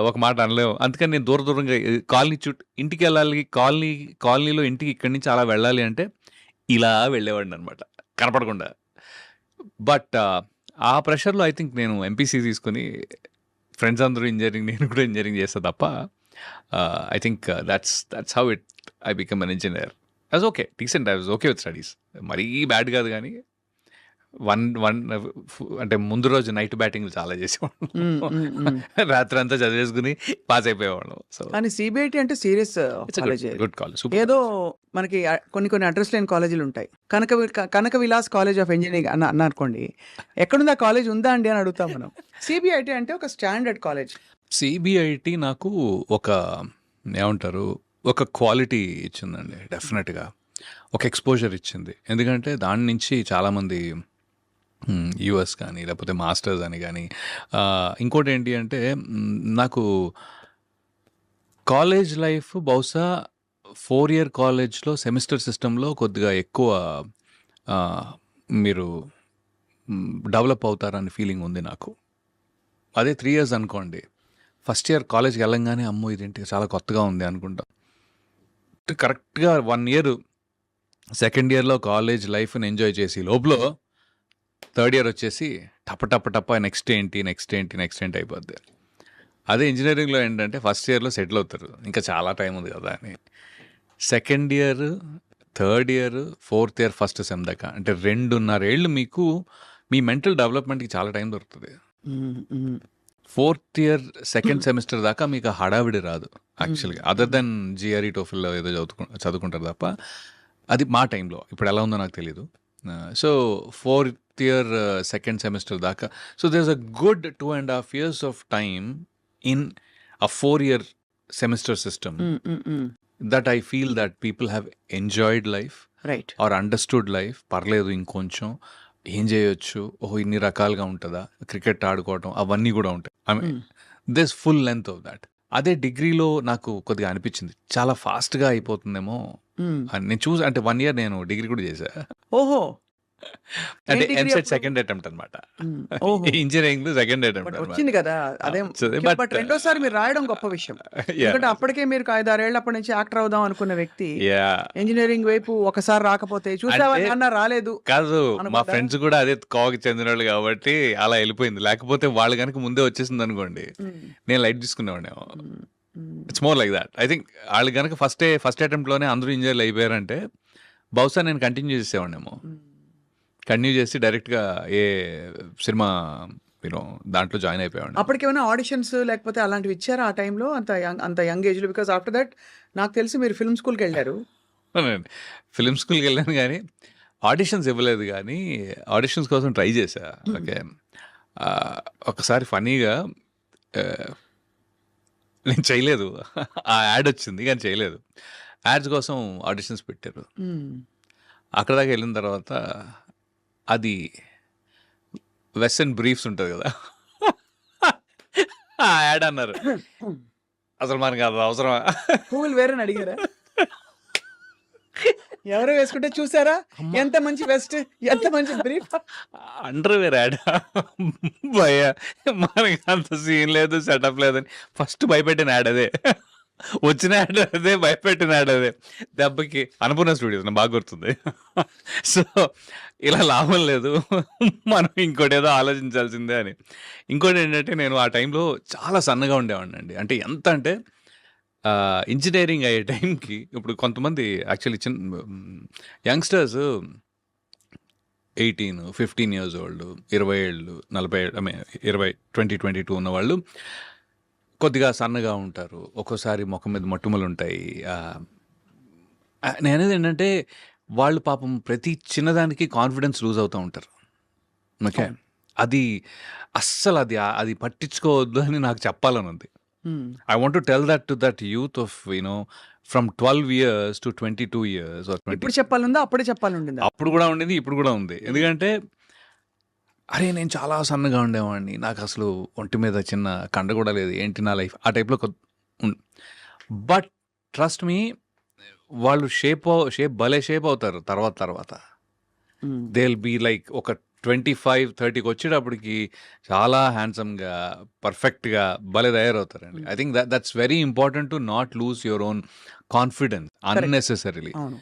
ఒక మాట అనలేము. అందుకని నేను దూరంగా కాలనీ ఇంటికెళ్ళాలి కాలనీలో ఇంటికి ఇక్కడి నుంచి అలా వెళ్ళాలి అంటే ఇలా వెళ్ళేవాడిననమాట కనపడకుండా. బట్ ఆ ప్రెషర్‌లో ఐ థింక్ నేను ఎంపీసీ తీసుకొని ఫ్రెండ్స్ అందరూ ఇంజినీరింగ్ నేను కూడా ఇంజినీరింగ్ చేస్తా తప్ప I think that's how I become an engineer. I was okay. Decent. I was okay with studies. మరీ బ్యాడ్ కాదు కానీ అంటే ముందు రోజు నైట్ బ్యాటింగ్లు చాలా చేసేవాళ్ళం. రాత్రి అంతా చదివేసుకుని పాస్ అయిపోయేవాళ్ళం. సో కానీ సిబిఐటి అంటే సీరియస్ కాలేజ్. Good college. ఏదో మనకి కొన్ని అడ్రస్ లేని కాలేజీలు ఉంటాయి. కనక విలాస్ కాలేజ్ ఆఫ్ ఇంజనీరింగ్ అన్న అనుకోండి, ఎక్కడుంది ఆ కాలేజ్ ఉందా అండి అని అడుగుతాం మనం. సిబిఐటి అంటే ఒక స్టాండర్డ్ కాలేజ్. సిబిఐటి నాకు ఒక ఏమంటారు ఒక క్వాలిటీ ఇచ్చిందండి డెఫినెట్గా. ఒక ఎక్స్పోజర్ ఇచ్చింది. ఎందుకంటే దాని నుంచి చాలామంది యూఎస్ కానీ లేకపోతే మాస్టర్స్ అని కానీ ఇంకోటి ఏంటి అంటే నాకు కాలేజ్ లైఫ్ బహుశా 4 year కాలేజ్లో సెమిస్టర్ సిస్టంలో కొద్దిగా ఎక్కువ మీరు డెవలప్ అవుతారని ఫీలింగ్ ఉంది నాకు. అదే 3 years అనుకోండి, ఫస్ట్ ఇయర్ కాలేజ్కి వెళ్ళంగానే అమ్మో ఇదేంటి చాలా కొత్తగా ఉంది అనుకుంటాం. కరెక్ట్గా 1 year సెకండ్ ఇయర్లో కాలేజ్ లైఫ్ని ఎంజాయ్ చేసి లోపల థర్డ్ ఇయర్ వచ్చేసి టప్ప నెక్స్ట్ ఏంటి అయిపోద్ది. అదే ఇంజనీరింగ్లో ఏంటంటే ఫస్ట్ ఇయర్లో సెటిల్ అవుతారు, ఇంకా చాలా టైం ఉంది కదా అని. Second year, third year, fourth year, first sem దాకా అంటే 2.5 ఏళ్ళు మీకు మీ మెంటల్ డెవలప్మెంట్కి చాలా టైం దొరుకుతుంది. ఫోర్త్ ఇయర్ సెకండ్ సెమిస్టర్ దాకా మీకు ఆ హడావిడి రాదు యాక్చువల్గా, అదర్ దెన్ జిఆర్ఈ టోఫిల్లో ఏదో చదువుకుంటారు తప్ప. అది మా టైంలో, ఇప్పుడు ఎలా ఉందో నాకు తెలీదు. So fourth year second semester దాకా, so there is a good 2.5 years of time in a 4 year semester system that I feel that people have enjoyed life right or understood life. పర్లేదు ఇంకొంచెం ఏం చేయొచ్చు, ఓహో ఇన్ని రకాలుగా ఉంటుందా, క్రికెట్ ఆడుకోవటం అవన్నీ కూడా ఉంటాయి. I mean this full length of that. అదే డిగ్రీలో నాకు కొద్దిగా అనిపించింది చాలా ఫాస్ట్గా అయిపోతుందేమో అని. నేను చూసి అంటే 1 year నేను డిగ్రీ కూడా చేశా. ఓహో అంటే degree ఎంసెట్ అప్పుడు? సెకండ్ అటెంప్ట్ అనమాట. ఓహో. ఇంజనీరింగ్ సెకండ్ బట్ అటెంప్ట్ వచ్చింది కదా అదేం. but, బట్ రెండోసారి మీరు రాయడం గొప్ప విషయం. ఎందుకంటే అప్పటికే మీరు 5-6 ఏళ్ళ అప్పటి నుంచి యాక్టర్ అవుదాం అనుకున్న వ్యక్తి ఇంజనీరింగ్ వైపు ఒకసారి రాకపోతే చూసావా అంటే- నాన్న రాలేదు. కాదు మా అనుకుంటా. ఫ్రెండ్స్ కూడా అదే కోవకి చెందిన వాళ్ళు కాబట్టి అలా వెళ్ళిపోయింది. లేకపోతే వాళ్ళు కనుక ముందే వచ్చేసింది అనుకోండి నేను లైట్ తీసుకునేవాడేమో. It's more like that. I think వాళ్ళు కనుక ఫస్ట్ అటెంప్ట్లోనే అందరూ ఇంజనీర్లు అయిపోయారంటే బహుశా నేను కంటిన్యూ చేసేవాడేమో. కంటిన్యూ చేసి డైరెక్ట్గా ఏ సినిమా దాంట్లో జాయిన్ అయిపోయాడు. అప్పటికేమైనా ఆడిషన్స్ లేకపోతే అలాంటివి ఇచ్చారా ఆ టైంలో అంత యంగ్ ఏజ్లో? బికాస్ ఆఫ్టర్ దట్ నాకు తెలిసి మీరు ఫిల్మ్ స్కూల్కి వెళ్ళారు. ఫిలిం స్కూల్కి వెళ్ళాను కానీ ఆడిషన్స్ ఇవ్వలేదు. కానీ ఆడిషన్స్ కోసం ట్రై చేశా. ఓకే, ఒకసారి ఫనీగా నేను చేయలేదు. ఆ యాడ్ వచ్చింది కానీ చేయలేదు. యాడ్స్ కోసం ఆడిషన్స్ పెట్టారు. అక్కడ దాకా వెళ్ళిన తర్వాత అది వెస్టర్న్ బ్రీఫ్స్ ఉంటుంది కదా, ఆ యాడ్ అన్నారు. అసలు మనకి అది అవసరమా? పువ్వులు వేరే అడిగారా? ఎవరో వేసుకుంటే చూసారా ఎంత మంచి వెస్ట్, ఎంత మంచి బ్రీఫ్. అండర్వేర్ యాడ్ భయ, మనకి అంత సీన్ లేదు సెటప్ లేదని ఫస్ట్ భయపెట్టిన యాడ్ అదే. వచ్చిన యాడ్ అదే, భయపెట్టిన యాడ్ అదే. దెబ్బకి అన్నపూర్ణ స్టూడియోస్ నాకు బాగా గుర్తుంది. సో ఇలా లాభం లేదు, మనం ఇంకోటి ఏదో ఆలోచించాల్సిందే అని. ఇంకోటి ఏంటంటే నేను ఆ టైంలో చాలా సన్నగా ఉండేవాడిని అండి. అంటే ఎంత అంటే ఇంజనీరింగ్ అయ్యే టైంకి ఇప్పుడు కొంతమంది యాక్చువల్లీ యంగ్స్టర్స్ 18-15 years old, 20 ఏళ్ళు, 40 ఏళ్ళు, 20-22 ఉన్నవాళ్ళు కొద్దిగా సన్నగా ఉంటారు. ఒక్కోసారి ముఖం మీద మట్టుమలు ఉంటాయి. నేను అనేది ఏంటంటే వాళ్ళు పాపం ప్రతి చిన్నదానికి కాన్ఫిడెన్స్ లూజ్ అవుతూ ఉంటారు. ఓకే, అది అస్సలు అది పట్టించుకోవద్దు అని నాకు చెప్పాలని ఉంది. I want to tell that to that youth of, from 12 years to 22 years or 20. ఇప్పుడు చెప్పాలందా అప్పుడే చెప్పాలంటుందా? అప్పుడు కూడా ఉండేది, ఇప్పుడు కూడా ఉంది. ఎందుకంటే అరే నేను చాలా సన్నగా ఉండేవాడిని, నాకు అసలు ఒంటి మీద చిన్న కండ కూడా లేదు, ఏంటి నా లైఫ్ ఆ టైప్లో. బట్ ట్రస్ట్ మీ, వాళ్ళు షేప్ భలే షేప్ అవుతారు తర్వాత. దే విల్ బీ లైక్ ఒక 25-30కి వచ్చేటప్పటికి చాలా హ్యాండ్సమ్గా, పర్ఫెక్ట్గా భలే తయారవుతారండి. I think that's very important to not lose your own confidence unnecessarily. అవును.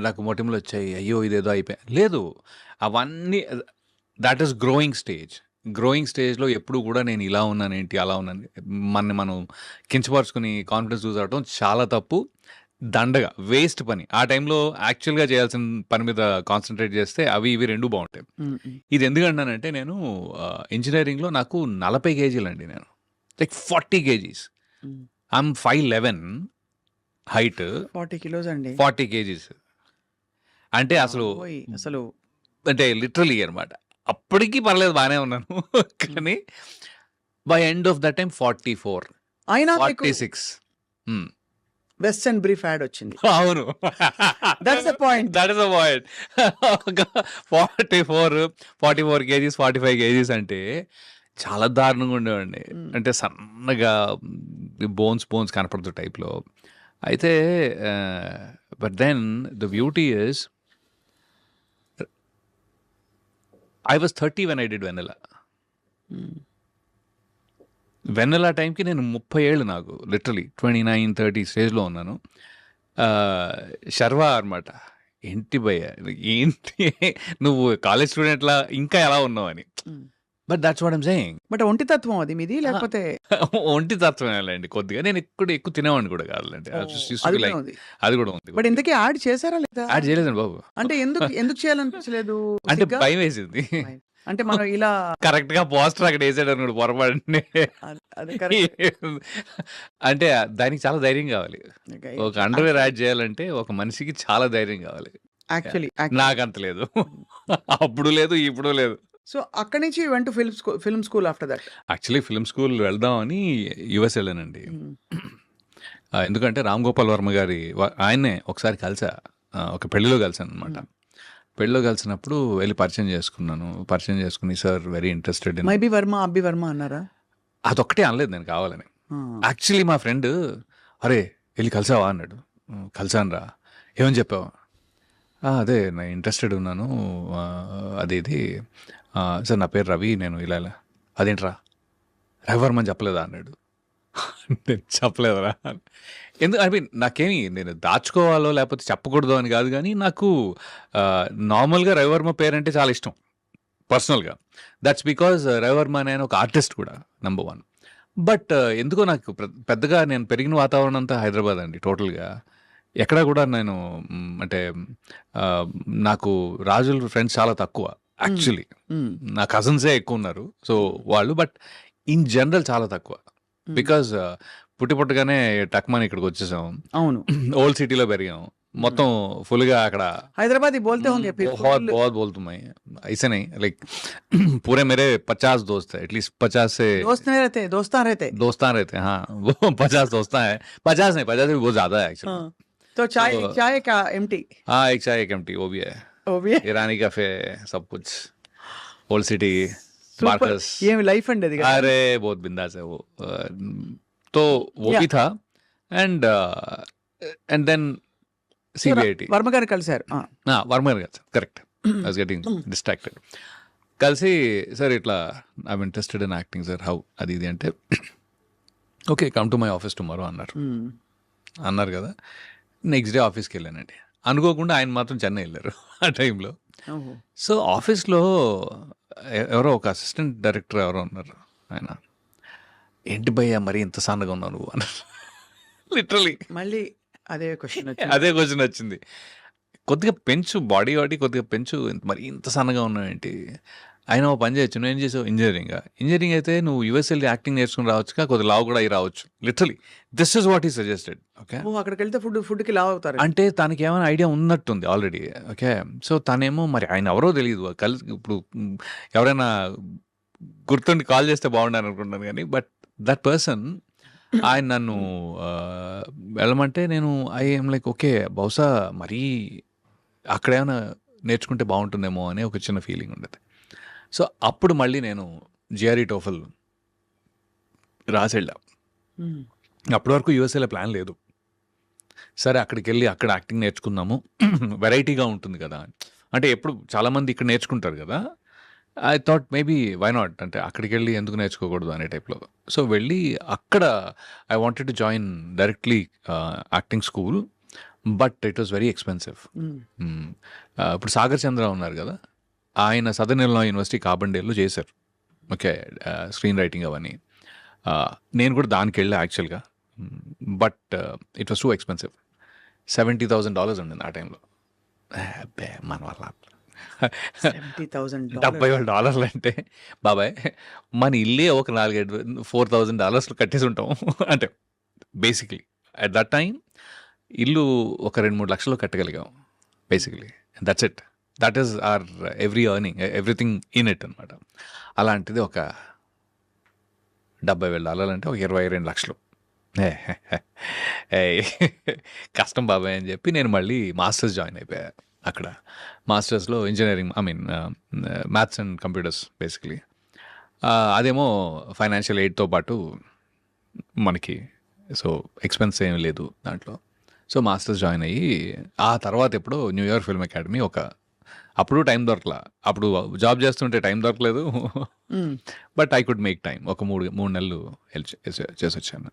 నాకు మొటిమలు వచ్చాయి, అయ్యో ఇదేదో అయిపోయా, లేదు. అవన్నీ దట్ ఈస్ గ్రోయింగ్ స్టేజ్లో ఎప్పుడు కూడా నేను ఇలా ఉన్నాను ఏంటి, అలా ఉన్నాను, మనం కించపరుచుకుని కాన్ఫిడెన్స్ లూజ్ అవడం చాలా తప్పు, దండగా, వేస్ట్ పని. ఆ టైంలో యాక్చువల్గా చేయాల్సిన పని మీద కాన్సన్ట్రేట్ చేస్తే అవి ఇవి రెండు బాగుంటాయి. ఇది ఎందుకంటానంటే, నేను ఇంజనీరింగ్లో నాకు 40 కేజీలు అండి, నేను like 40 kgs. I'm 5'11" height, 40 kilos అండి. 40 కేజీస్ అంటే అసలు అంటే లిటరలీ అనమాట. అప్పటికి పర్లేదు, బాగానే ఉన్నాను. కానీ by end of that time 44, అయినా 46. వెస్ట్ అండ్ బ్రీఫ్ యాడ్ వచ్చింది. అవును, that's the point. 44 kgs, 45 kgs అంటే చాలా దారుణంగా ఉండేవాడిని. అంటే సన్నగా బోన్స్ కనపడుతు టైప్లో. అయితే but then the beauty is I was 30 when I did Vanilla. Vennela టైంకి నేను 30 ఏళ్ళు, నాకు లిటరలీ 29-30 స్టేజ్లో ఉన్నాను. శర్వా అనమాట, ఏంటి భయ్య ఏంటి నువ్వు కాలేజ్ స్టూడెంట్లా ఇంకా ఎలా ఉన్నావు అని. But that's what I'm saying. But ఒంటి తత్వం అది మీది, లేకపోతే ఒంటి తత్వం అండి కొద్దిగా. నేను ఎక్కువ తినేవాడిని కూడా కాదులేండి, అది కూడా ఉంది. బట్ ఇంతకీ యాడ్ చేశారా లేదా? యాడ్ చేయలేదండి బాబు. అంటే ఎందుకు చేయాలనిపించలేదు? అంటే భయం వేసింది. అంటే మనం ఇలా కరెక్ట్ గా పోస్టర్ అక్కడ వేసాడు అనుకోండి పొరపాటుని. అంటే దానికి చాలా ధైర్యం కావాలి. ఒక అండర్వేర్ యాడ్ చేయాలంటే ఒక మనిషికి చాలా ధైర్యం కావాలి. యాక్చువల్లీ నాకంత లేదు, అప్పుడు లేదు, ఇప్పుడు లేదు. సో అక్కడి నుంచి వెంట film school after that. Actually film school వెళ్దామని యుఎస్ వెళ్ళానండి. ఎందుకంటే రామ్ గోపాల్ వర్మ గారి ఆయన్నే ఒకసారి కలిసా, ఒక పెళ్లిలో కలిసాను అనమాట. పెళ్ళిలో కలిసినప్పుడు వెళ్ళి పరిచయం చేసుకుని sir very interested in maybe Varma, అబ్బి వర్మ అన్నారా? అదొక్కటే అనలేదు నేను కావాలని. యాక్చువల్లీ మా ఫ్రెండ్ అరే వెళ్ళి కలిసావా అన్నాడు. కలిసాను రా, ఏమని చెప్పావా? అదే నేను ఇంట్రెస్టెడ్ ఉన్నాను, ఇది సార్ నా పేరు రవి, నేను ఇలా అదేంట్రా రవివర్మ అని చెప్పలేదా అన్నాడు. నేను చెప్పలేదురా. నాకేమి నేను దాచుకోవాలో లేకపోతే చెప్పకూడదు అని కాదు, కానీ నాకు నార్మల్గా రవివర్మ పేరంటే చాలా ఇష్టం పర్సనల్గా. దట్స్ బికాజ్ రవివర్మ నేను ఒక ఆర్టిస్ట్ కూడా, నెంబర్ 1. బట్ ఎందుకో నాకు పెద్దగా నేను పెరిగిన వాతావరణం అంతా హైదరాబాద్ అండి టోటల్గా. ఎక్కడా కూడా నేను అంటే నాకు రాజుల ఫ్రెండ్స్ చాలా తక్కువ యాక్చువల్లీ. నా కజిన్సే ఎక్కువ ఉన్నారు, సో వాళ్ళు. బట్ ఇన్ జనరల్ చాలా తక్కువ, బికాజ్ పుట్టగానే టక్మని ఇక్కడికి వచ్చేసాం. అవును, ఓల్డ్ సిటీలో పెరిగాం, మొత్తం ఫుల్ గా అక్కడ హైదరాబాద్ బోల్తే बहुत बोलता मैं ऐसे नहीं, लाइक पूरे मेरे 50 दोस्त है, एटलीस्ट 50 से दोस्तान रहते हाँ, वो 50 दोस्तान है. 50 नहीं, 50 से भी बहुत ज्यादा है एक्चुअली. तो चाय का एम्प्टी, हाँ एक चाय एक एम्प्टी, वो भी है. ईरानी कैफे, सब कुछ, ओल्ड सिटी, मार्कस. ये लाइफ अंड है, अरे बहुत बिंदास है वो. तो वो भी था. एंड देन CBIT వర్మ గారు కలిసారు. వర్మ గారు కాదు, correct, I was getting distracted. కలిసి సార్ ఇట్లా I'm interested in acting sir, how అది ఇది అంటే, okay come to my office tomorrow అన్నారు కదా. నెక్స్ట్ డే ఆఫీస్కి వెళ్ళానండి. అనుకోకుండా ఆయన మాత్రం చెన్నై వెళ్ళారు ఆ టైంలో. సో ఆఫీస్లో ఎవరో ఒక అసిస్టెంట్ డైరెక్టర్ ఎవరో ఉన్నారు. ఆయన ఏంటి భయ్యా మరి ఇంత సన్నగా ఉన్నావు నువ్వు అన్నారు. లిటరలీ మళ్ళీ అదే క్వశ్చన్ వచ్చింది. కొద్దిగా పెంచు, బాడీ కొద్దిగా పెంచు, మరి ఇంత సన్నగా ఉన్నావు ఏంటి? ఆయన ఓ పని చేయొచ్చు, నువ్వు ఏం చేసావు? ఇంజనీరింగ్ అయితే నువ్వు యూఎస్ వెళ్ళి యాక్టింగ్ నేర్చుకుని రావచ్చుగా, కొద్దిగా లావు కూడా అయి రావచ్చు. లిటరలీ దిస్ ఇస్ వాట్ ఈ సజెస్టెడ్. ఓకే, అక్కడికి వెళ్తే ఫుడ్కి లావు అవుతారు అంటే తనకి ఏమైనా ఐడియా ఉన్నట్టుంది ఆల్రెడీ. ఓకే, సో తనేమో మరి ఆయన ఎవరో తెలియదు. ఇప్పుడు ఎవరైనా గుర్తుండి కాల్ చేస్తే బాగుండాలని అనుకుంటున్నాను కానీ, బట్ దట్ పర్సన్ ఆయన నన్ను వెళ్ళమంటే నేను ఐఎమ్ లైక్ ఓకే, బహుశా మరీ అక్కడేమైనా నేర్చుకుంటే బాగుంటుందేమో అనే ఒక చిన్న ఫీలింగ్ ఉండేది. సో అప్పుడు మళ్ళీ నేను జిఆర్ఈ టోఫల్ రాసెళ్ళా. అప్పటి వరకు యూఎస్ఏలో ప్లాన్ లేదు. సరే అక్కడికి వెళ్ళి అక్కడ యాక్టింగ్ నేర్చుకుందాము, వెరైటీగా ఉంటుంది కదా. అంటే ఎప్పుడు చాలామంది ఇక్కడ నేర్చుకుంటారు కదా. I thought maybe why not, అంటే అక్కడికి వెళ్ళి ఎందుకు నేర్చుకోకూడదు అనే టైప్లో. సో వెళ్ళి అక్కడ I wanted to join directly acting school, but it was very expensive. ఇప్పుడు సాగర్ చంద్ర ఉన్నారు కదా, ఆయన సదర్న్ ఇల్లినాయ్ యూనివర్సిటీ కార్బన్డేల్లో చేశారు. ఓకే, స్క్రీన్ రైటింగ్ అవన్నీ. నేను కూడా దానికి వెళ్ళా యాక్చువల్గా, but it was too expensive. $70,000 ఉండింది ఆ టైంలో. అబ్బే మన వల్ల $70,000 $70,000 అంటే బాబాయ్ మన ఇల్లే ఒక $4,000 కట్టేసి ఉంటాం. అంటే బేసిక్లీ అట్ దట్ టైం ఇల్లు ఒక 2-3 లక్షలు కట్టగలిగాం basically. That's it. That is our every earning, everything in it అనమాట. అలాంటిది ఒక $70,000 అంటే ఒక 22 లక్షలు. కష్టం బాబాయ్ అని చెప్పి నేను మళ్ళీ మాస్టర్స్ జాయిన్ అయిపోయా. అక్కడ మాస్టర్స్లో engineering, I mean maths and computers basically. అదేమో ఫైనాన్షియల్ ఎయిడ్తో పాటు మనకి, సో ఎక్స్పెన్స్ ఏం లేదు దాంట్లో. సో మాస్టర్స్ జాయిన్ అయ్యి ఆ తర్వాత ఎప్పుడో న్యూయార్క్ ఫిల్మ్ అకాడమీ అప్పుడు టైం దొరకలా. అప్పుడు జాబ్ చేస్తుంటే టైం దొరకలేదు, but I could make time. ఒక 3 నెలలు చేసి వచ్చాను.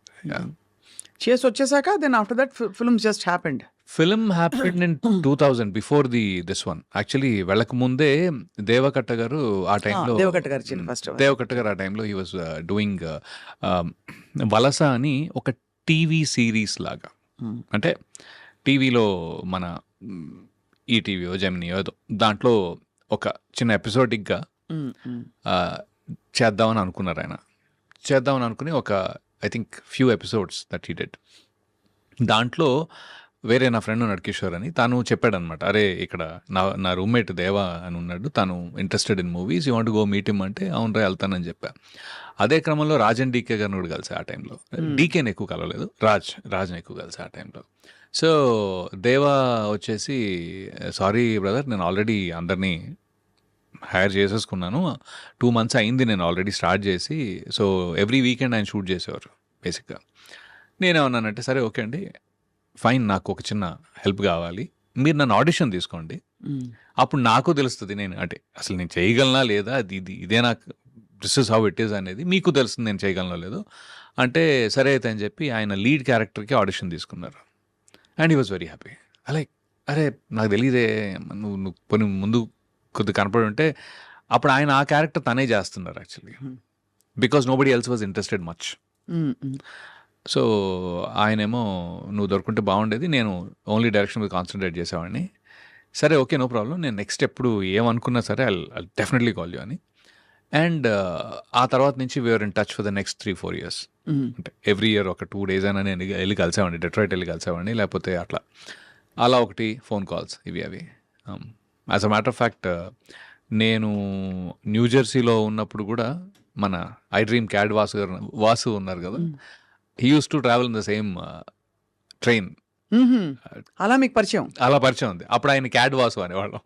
చేసి వచ్చేసాక then after that film just happened. Film happened in 2000 before this one. Actually వెళ్ళక ముందే దేవకట్ట గారు ఆ టైంలో, దేవకట్ట గారు ఫస్ట్, దేవకట్ట గారు ఆ టైంలో హీ వాజ్ డూయింగ్ వలస అని ఒక టీవీ సిరీస్ లాగా. అంటే టీవీలో మన ఈటీవీయో జెమినియో ఏదో దాంట్లో ఒక చిన్న ఎపిసోడిక్గా చేద్దామని అనుకున్నారు ఆయన. చేద్దామని అనుకుని ఒక I think few episodes that he did. దాంట్లో వేరే నా ఫ్రెండ్ నడ్కిషోర్ అని తను చెప్పాడనమాట, అరే ఇక్కడ నా రూమ్మేట్ దేవా అని ఉన్నాడు, తను interested in movies, you want go meet him అంటే అవునరా వెళ్తానని చెప్పా. అదే క్రమంలో రాజన్ డీకే గారిని కూడా కలిసి ఆ టైంలో. డీకేని ఎక్కువ కలవలేదు, రాజ్ని ఎక్కువ కలిసి ఆ టైంలో. సో దేవా వచ్చేసి, సారీ బ్రదర్, నేను ఆల్రెడీ అందరినీ హైర్ చేసేసుకున్నాను, 2 months అయింది నేను ఆల్రెడీ స్టార్ట్ చేసి. సో ఎవ్రీ వీకెండ్ ఆయన షూట్ చేసేవారు బేసిక్గా. నేనేమన్నానంటే సరే ఓకే అండి ఫైన్, నాకు ఒక చిన్న హెల్ప్ కావాలి, మీరు నన్ను ఆడిషన్ తీసుకోండి, అప్పుడు నాకు తెలుస్తుంది నేను అంటే అసలు నేను చేయగలనా లేదా, ఇదే నాకు this is how it is అనేది మీకు తెలుస్తుంది నేను చేయగలనా లేదో అంటే. సరే అయితే అని చెప్పి ఆయన లీడ్ క్యారెక్టర్కి ఆడిషన్ తీసుకున్నారు. And he was very happy. అరే నాకు తెలియదే, నువ్వు కొన్ని ముందు కొద్దిగా కనపడి ఉంటే. అప్పుడు ఆయన ఆ క్యారెక్టర్ తనే చేస్తున్నారు actually, because nobody else was interested much. So ఆయనేమో నువ్వు దొరుకుంటే బాగుండేది, నేను ఓన్లీ డైరెక్షన్ మీద కాన్సన్ట్రేట్ చేసేవాడిని. సరే ఓకే నో ప్రాబ్లం, నేను నెక్స్ట్ ఎప్పుడు ఏమనుకున్నా సరే ఐ డెఫినెట్లీ కాల్ యూ అని. అండ్ ఆ తర్వాత నుంచి we're in touch for the next 3-4 years. అంటే ఎవ్రీ ఇయర్ ఒక 2 days అయినా నేను వెళ్ళి కలిసేవాడిని, డెట్రాయిట్ వెళ్ళి కలిసేవాడిని, లేకపోతే అలా ఒకటి ఫోన్ కాల్స్ ఇవి అవి. As a matter of fact నేను న్యూజెర్సీలో ఉన్నప్పుడు కూడా మన ఐ డ్రీమ్ క్యాడ్ వాసు ఉన్నారు కదా, he use to travel in the same train. అలా మీకు పరిచయం? అలా పరిచయం ఉంది. అప్పుడు ఆయన క్యాడ్ వాసు అనేవాళ్ళం.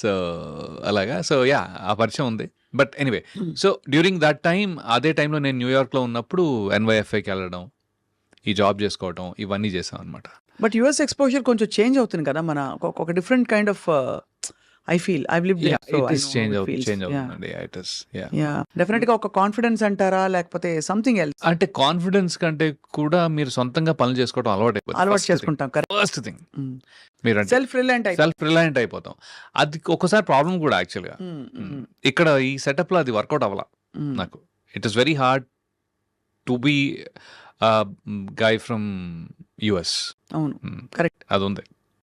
సో అలాగా, సో యా ఆ పరిచయం ఉంది. But anyway, so during that time, అదే టైంలో నేను న్యూయార్క్లో ఉన్నప్పుడు NYFAకి వెళ్ళడం, ఈ జాబ్ చేసుకోవడం, ఇవన్నీ చేసాం అనమాట. బట్ యుఎస్ ఎక్స్పోజర్ కొంచెం చేంజ్ అవుతుంది కదా, మన ఒక different kind of I feel I lived there, so I know change అవుతుందండి. ఇట్ ఇస్ యా డెఫినెట్ గా ఒక కాన్ఫిడెన్స్ అంటారా లేకపోతే సంథింగ్ ఎల్స్? అంటే కాన్ఫిడెన్స్ కంటే కూడా మీరు సొంతంగా పనులు చేసుకోవడం అలవాటు చేసుకుంటాం. ఫస్ట్ థింగ్ మీరు సెల్ఫ్ రిలయంట్ అయిపోతాం. అది ఒకసారి ప్రాబ్లం కూడా యాక్చువల్గా. ఇక్కడ ఈ సెటప్ లో అది వర్కౌట్ అవ్వాల నాకు. It is very hard to be guy from US. అవును, కరెక్ట్. అది ఉంది.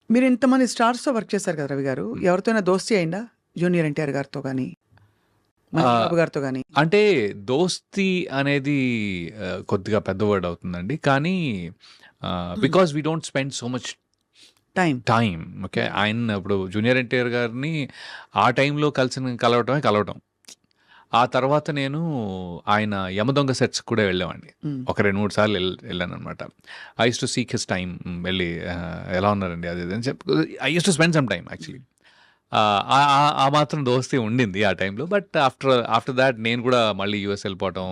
మీరు ఇంతమంది స్టార్స్తో వర్క్ చేశారు కదా రవి గారు, ఎవరితోనైనా దోస్తీ అయిందా? జూనియర్ NTR గారితో కానీ, మహేష్ గారితో కానీ? అంటే దోస్తీ అనేది కొద్దిగా పెద్ద వర్డ్ అవుతుందండి, కానీ because we don't spend so much time. Okay, ఆయన ఇప్పుడు జూనియర్ NTR గారిని ఆ టైంలో కలవటం. ఆ తర్వాత నేను ఆయన యమదొంగ సెట్స్ కూడా వెళ్ళేవాడిని. ఒక 2-3 సార్లు వెళ్ళాననమాట. I used to seek his time. వెళ్ళి ఎలా ఉన్నారండి అది ఇది అని చెప్పి I used to spend some time actually. ఆ మాత్రం దోస్తీ ఉండింది ఆ టైంలో. బట్ ఆఫ్టర్ దాట్ నేను కూడా మళ్ళీ యూఎస్ వెళ్ళిపోవటం,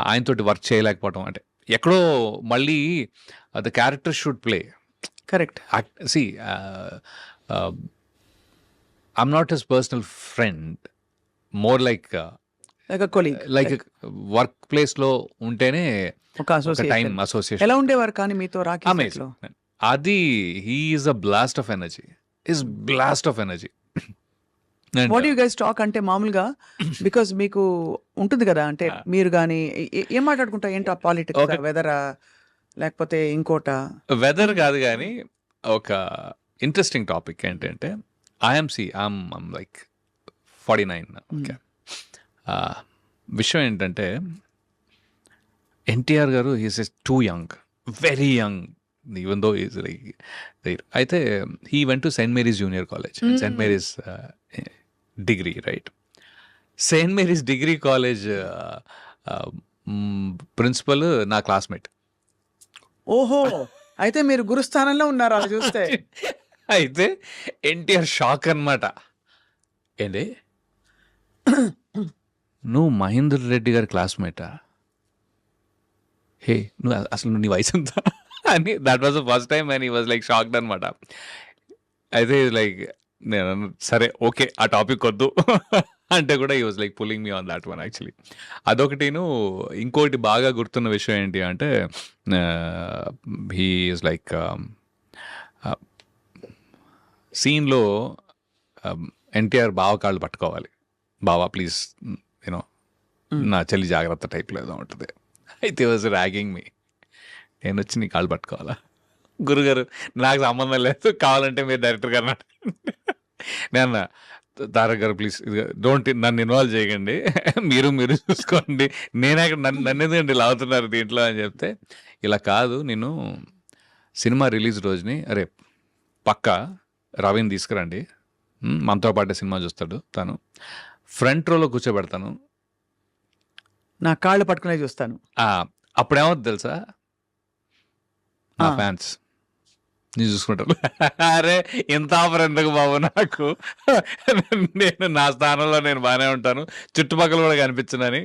ఆయనతోటి వర్క్ చేయలేకపోవటం, అంటే ఎక్కడో మళ్ళీ the character should play. Correct. See, I'm not his personal friend, more like like colleague, like work ప్లేస్లో ఉంటేనే ఒక ఒక టైం అసోసియేషన్. అసోసియేషన్. ఎలా ఉండేవారు కానీ మీతో రాకీ set అమేజింగ్. లో? అది he is a blast of energy. Is blast of energy. What you guys talk అంటే మామూలుగా బికాజ్ మీకు ఉంటుంది కదా, అంటే మీరు కానీ ఏం మాట్లాడుకుంటా, ఏంటో పాలిటిక్స్, Okay. వెదరా లేకపోతే ఇంకోట? వెదర్ కాదు కానీ ఒక ఇంట్రెస్టింగ్ టాపిక్ ఏంటంటే ఐఎమ్ లైక్ 49. ఓకే, విషయం ఏంటంటే ఎన్టీఆర్ గారు he's too young, very young, even though is like అయితే he went to Saint Mary's junior college, Saint Mary's degree, right? Saint Mary's degree college principal నా క్లాస్మేట్. ఓహో, అయితే మీరు గురుస్థానంలో ఉన్నారు అలా చూస్తే. అయితే ఎన్టీఆర్ షాక్ అన్నమాట. ఏంటి నువ్వు మహేందర్ రెడ్డి గారి క్లాస్మేటా? హే, నువ్వు అసలు నీ వయసు ఎంత అని, that was the first time and he was like shocked అనమాట. అయితే లైక్ నేను సరే ఓకే ఆ టాపిక్ వద్దు అంటే కూడా he was like pulling me on that one actually. అదొకటిను. ఇంకోటి బాగా గుర్తున్న విషయం ఏంటి అంటే హీ ఈజ్ లైక్ సీన్లో ఎన్టీఆర్ బావ కాళ్ళు పట్టుకోవాలి, బావా ప్లీజ్ యూనో నా చెల్లి జాగ్రత్త టైప్లో ఏదో ఉంటుంది. అయితే వాజ్ ర్యాగింగ్ మీ. నేను వచ్చి నీ కాళ్ళు పట్టుకోవాలా? గురుగారు నాకు సంబంధం లేదు, కావాలంటే మీరు డైరెక్టర్ గారు నేను తారక్ గారు ప్లీజ్ డోంట్ నన్ను ఇన్వాల్వ్ చేయకండి, మీరు చూసుకోండి, నేనే నన్ను ఎందుకంటే ఇలా అవుతున్నారు దీంట్లో అని చెప్తే, ఇలా కాదు నేను సినిమా రిలీజ్ రోజుని అరే పక్కా రవిని తీసుకురండి, మనతో పాటే సినిమా చూస్తాడు, తను ఫ్రంట్ రోలో కూర్చోబెడతాను, నా కాళ్ళు పట్టుకునే చూస్తాను. అప్పుడేమవుతుంది తెలుసా, నా ఫ్యాన్స్ నీ చూసుకుంటారు. అరే ఇంత ఆఫర్ ఎందుకు బాబు నాకు, నేను నా స్థానంలో నేను బాగానే ఉంటాను, చుట్టుపక్కల కూడా కనిపించనని.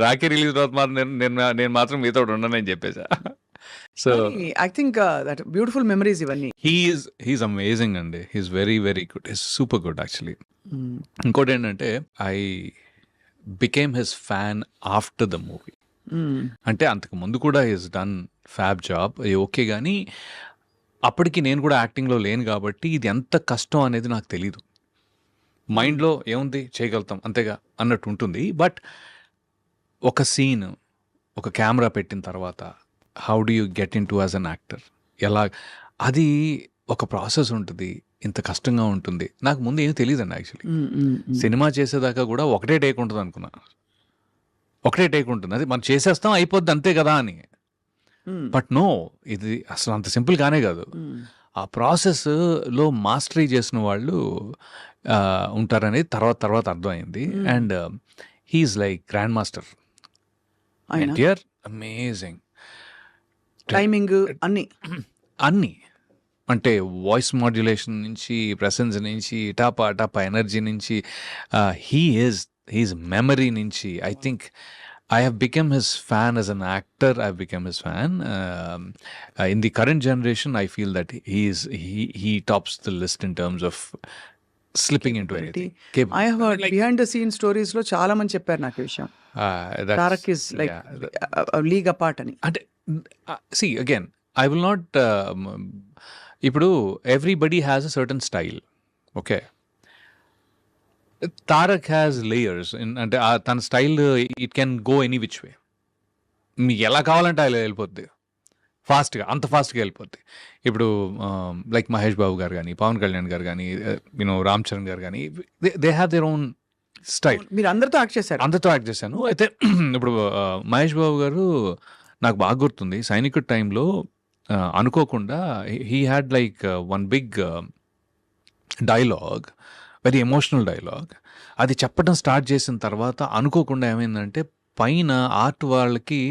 రాఖీ రిలీజ్ తర్వాత మాత్రం నేను మాత్రం మీతో ఉండనని చెప్పేసా. So I think that beautiful memories ఇవన్నీ. హీఈస్ అమేజింగ్ అండి, he's very very good, he's super good actually. ఇంకోటి ఏంటంటే I became his fan after the movie. అంటే అంతకు ముందు కూడా he's done fab job, okay, కానీ అప్పటికి నేను కూడా యాక్టింగ్లో లేను కాబట్టి ఇది ఎంత కష్టం అనేది నాకు తెలీదు. మైండ్లో ఏముంది చేయగలుగుతాం అంతేగా అన్నట్టు ఉంటుంది. బట్ ఒక సీన్, ఒక కెమెరా పెట్టిన తర్వాత how do you get in to as an actor, ఎలా, అది ఒక ప్రాసెస్ ఉంటుంది, ఇంత కష్టంగా ఉంటుంది. నాకు ముందు ఏం తెలియదండి యాక్చువల్లీ. సినిమా చేసేదాకా కూడా ఒకటే టేక్ ఉంటుంది అనుకున్నా, ఒకటే టేక్ ఉంటుంది, అది మనం చేసేస్తాం అయిపోద్ది అంతే కదా అని. బట్ నో, ఇది అసలు అంత సింపుల్ గానే కాదు. ఆ ప్రాసెస్లో మాస్టరీ చేసిన వాళ్ళు ఉంటారనేది తర్వాత అర్థమైంది. And he's like grand master NTR, amazing timing అన్నీ, అంటే వాయిస్ మాడ్యులేషన్ నుంచి, ప్రెసెన్స్ నుంచి, టాపా ఎనర్జీ నుంచి, హీఈస్ మెమరీ నుంచి. I think I have become his fan as an actor. I've become his fan. In the current generation, I feel that he tops the list in terms of slipping into anything. I have heard behind the scene stories లో చాలా మంది చెప్పారు నాకు ఈ విషయం. Tarak is like league apart అని. అంటే see again, I will not ఇప్పుడు everybody has a certain style, okay? Tarak has layers, అంటే తన style it can go any which way. మీకు ఎలా కావాలంటే అలా వెళ్ళిపోద్ది, ఫాస్ట్గా, అంత ఫాస్ట్గా వెళ్ళిపోద్ది. ఇప్పుడు లైక్ మహేష్ బాబు గారు కానీ, పవన్ కళ్యాణ్ గారు కానీ, రామ్ చరణ్ గారు కానీ, they have their own style. మీరు అందరితో యాక్ట్ చేశారు? అందరితో యాక్ట్ చేశాను. అయితే ఇప్పుడు మహేష్ బాబు గారు నాకు బాగా గుర్తుంది, సైనికుడి టైంలో అనుకోకుండా he had like one big dialogue very emotional dialogue. అది చెప్పడం స్టార్ట్ చేసిన తర్వాత అనుకోకుండా ఏమైందంటే పైన ఆర్ట్ వాళ్ళకి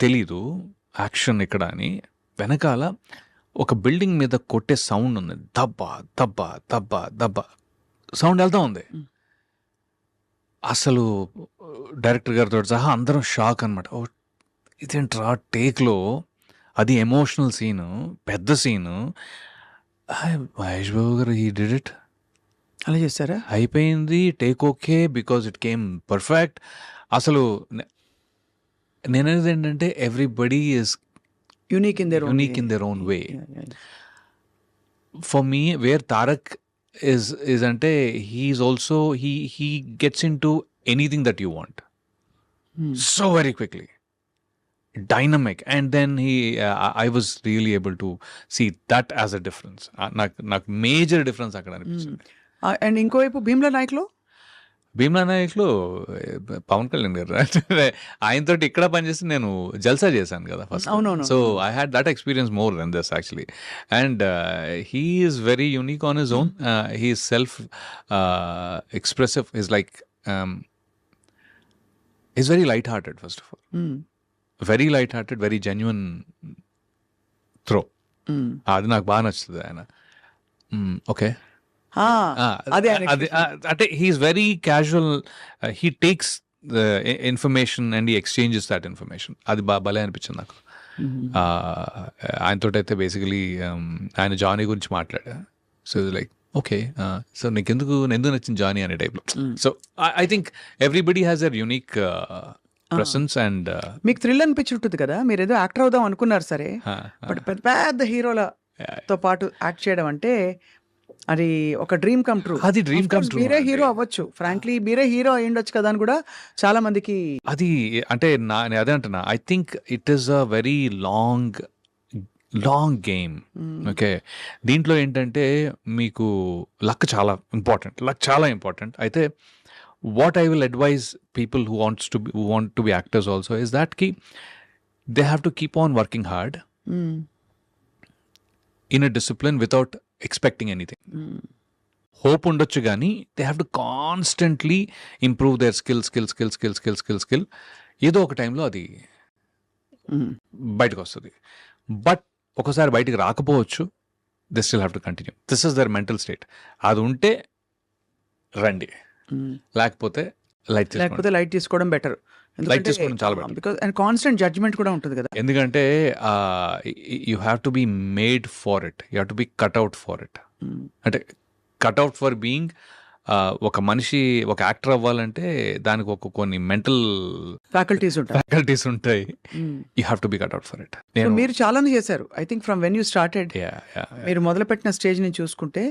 తెలీదు యాక్షన్ ఇక్కడ అని, వెనకాల ఒక బిల్డింగ్ మీద కొట్టే సౌండ్ ఉంది, దబ్బా దబ్బా దబ్బా దబ్బా సౌండ్ వెళ్తా ఉంది. అసలు డైరెక్టర్ గారితో సహా అందరం షాక్ అనమాట. ఓ ఇదేంట్రా టేక్లో అది ఎమోషనల్ సీను, పెద్ద సీను. మహేష్ బాబు గారు హీ డిడ్ ఇట్, అలా చేస్తారా? అయిపోయింది, take okay because it came perfect. అసలు నేననేది ఏంటంటే everybody is unique in there unique in their own way. For me wear Tarak is అంటే he's also he gets into anything that you want so very quickly, dynamic, and then I was really able to see that as a difference. నాకు మేజర్ డిఫరెన్స్ అక్కడ అనిపించింది. అండ్ ఇంకోవైపు భీమ్లా నాయక్లో భీమ్లా నాయక్లో పవన్ కళ్యాణ్ గారు ఆయనతో ఇక్కడ పనిచేసి నేను జల్సా చేశాను కదా ఫస్ట్. అవునవును. So I had that experience more than this actually. And he is very unique on his own. He is self expressive. Is like is very light hearted first of all, very light hearted, very genuine through. అది నాకు బాగా నచ్చుతుంది ఆయన. ఓకే, అదే అంటే he's very casual. He takes information and he exchanges that information. అది భలే అనిపించింది నాకు. ఆయనతో అయితే బేసికలీ ఆయన జానీ గురించి మాట్లాడా. సో లైక్ ఓకే, సో ఎందుకు నచ్చింది జానీ అనే టైప్లో. So I think everybody has their unique presence. And మీకు థ్రిల్ అనిపించి ఉంటుంది కదా, మీరు ఏదో యాక్టర్ అవుదాం అనుకున్నారు సరే, బట్ పెద్ద పెద్ద హీరోలతో పాటు యాక్ట్ చేయడం అంటే అది ఒక డ్రీమ్ కమ్ ట్రూ. అది డ్రీమ్ కమ్ ట్రూ. మీరే హీరో అవ్వచ్చు, ఫ్రాంక్లీ మీరే హీరో అయ్యుండొచ్చు కదా అని కూడా చాలా మందికి అది అంటే అదే అంటున్నా. I think it is a very long game. Okay, దీంట్లో ఏంటంటే మీకు లక్ చాలా ఇంపార్టెంట్. అయితే what I will advise people who want to be actors also is that కి they have to keep on working hard in a discipline without expecting anything. Hope ఉండొచ్చు కానీ they have to constantly improve their skill. ఏదో ఒక టైంలో అది బయటకు వస్తుంది. బట్ ఒకసారి బయటకు రాకపోవచ్చు, they still have to continue. This is their mental state. అది ఉంటే రండి, లేకపోతే లైట్ తీసుకోవడం బెటర్. లైట్ తీసుకోవడం చాలా better. Because and constant judgement కూడా ఉంటుంది కదా. ఎందుకంటే you have to be made for it, you have to be cut out for it. అంటే కట్అవుట్ ఫర్ బీయింగ్ ఒక మనిషి ఒక యాక్టర్ అవ్వాలంటే దానికి కొన్ని మెంటల్ ఫ్యాకల్టీస్ ఉంటాయి. You have to be cut out for it. మీరు చాలానే చేశారు. I think from when you started, మీరు మొదలుపెట్టిన స్టేజ్ నుంచి చూసుకుంటే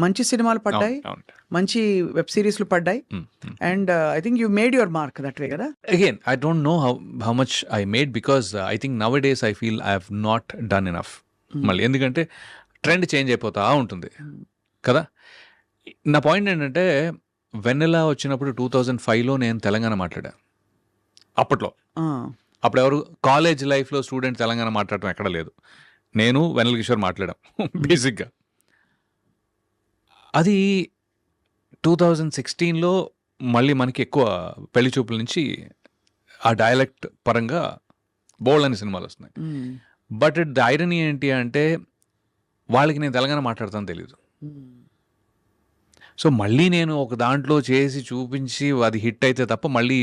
మంచి సినిమాలు పడ్డాయి, మంచి వెబ్ సిరీస్లు పడ్డాయి, and I think you made your mark that way కదా. Again I don't know how much I made because I think now days I feel I have not done enough. మళ్ళీ ఎందుకంటే ట్రెండ్ చేంజ్ అయిపోతా ఉంటుంది కదా. నా పాయింట్ ఏంటంటే వెన్నెలా వచ్చినప్పుడు 2005లో నేను తెలంగాణ మాట్లాడా. అప్పట్లో అప్పుడు ఎవరు కాలేజ్ లైఫ్లో స్టూడెంట్ తెలంగాణ మాట్లాడటం ఎక్కడ లేదు. నేను వెన్నెల కిషోర్ మాట్లాడాం బేసిక్గా. అది 2016లో మళ్ళీ మనకి ఎక్కువ పెళ్లి చూపుల నుంచి ఆ డైలెక్ట్ పరంగా బోల్డ్ అనే సినిమాలు వస్తున్నాయి. బట్ ద ఐరనీ ఏంటి అంటే వాళ్ళకి నేను తెలంగాణ మాట్లాడతాను తెలీదు. సో మళ్ళీ నేను ఒక దాంట్లో చేసి చూపించి అది హిట్ అయితే తప్ప మళ్ళీ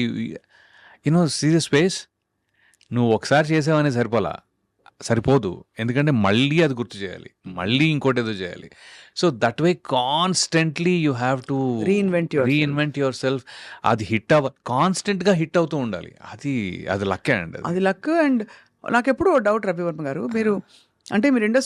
సీరియస్ స్పేస్ నువ్వు ఒకసారి చేసావనే సరిపోదు. ఎందుకంటే మళ్ళీ అది గుర్తు చేయాలి, మళ్ళీ ఇంకోటి ఏదో చేయాలి. So that way constantly you have to reinvent your self. అది కాన్స్టెంట్గా హిట్ అవుతూ ఉండాలి. అది లక్కే అండి, అది లక్. అండ్ నాకు ఎప్పుడు డౌట్ రవివర్మ గారు, మీరు ఇండస్ట్రీ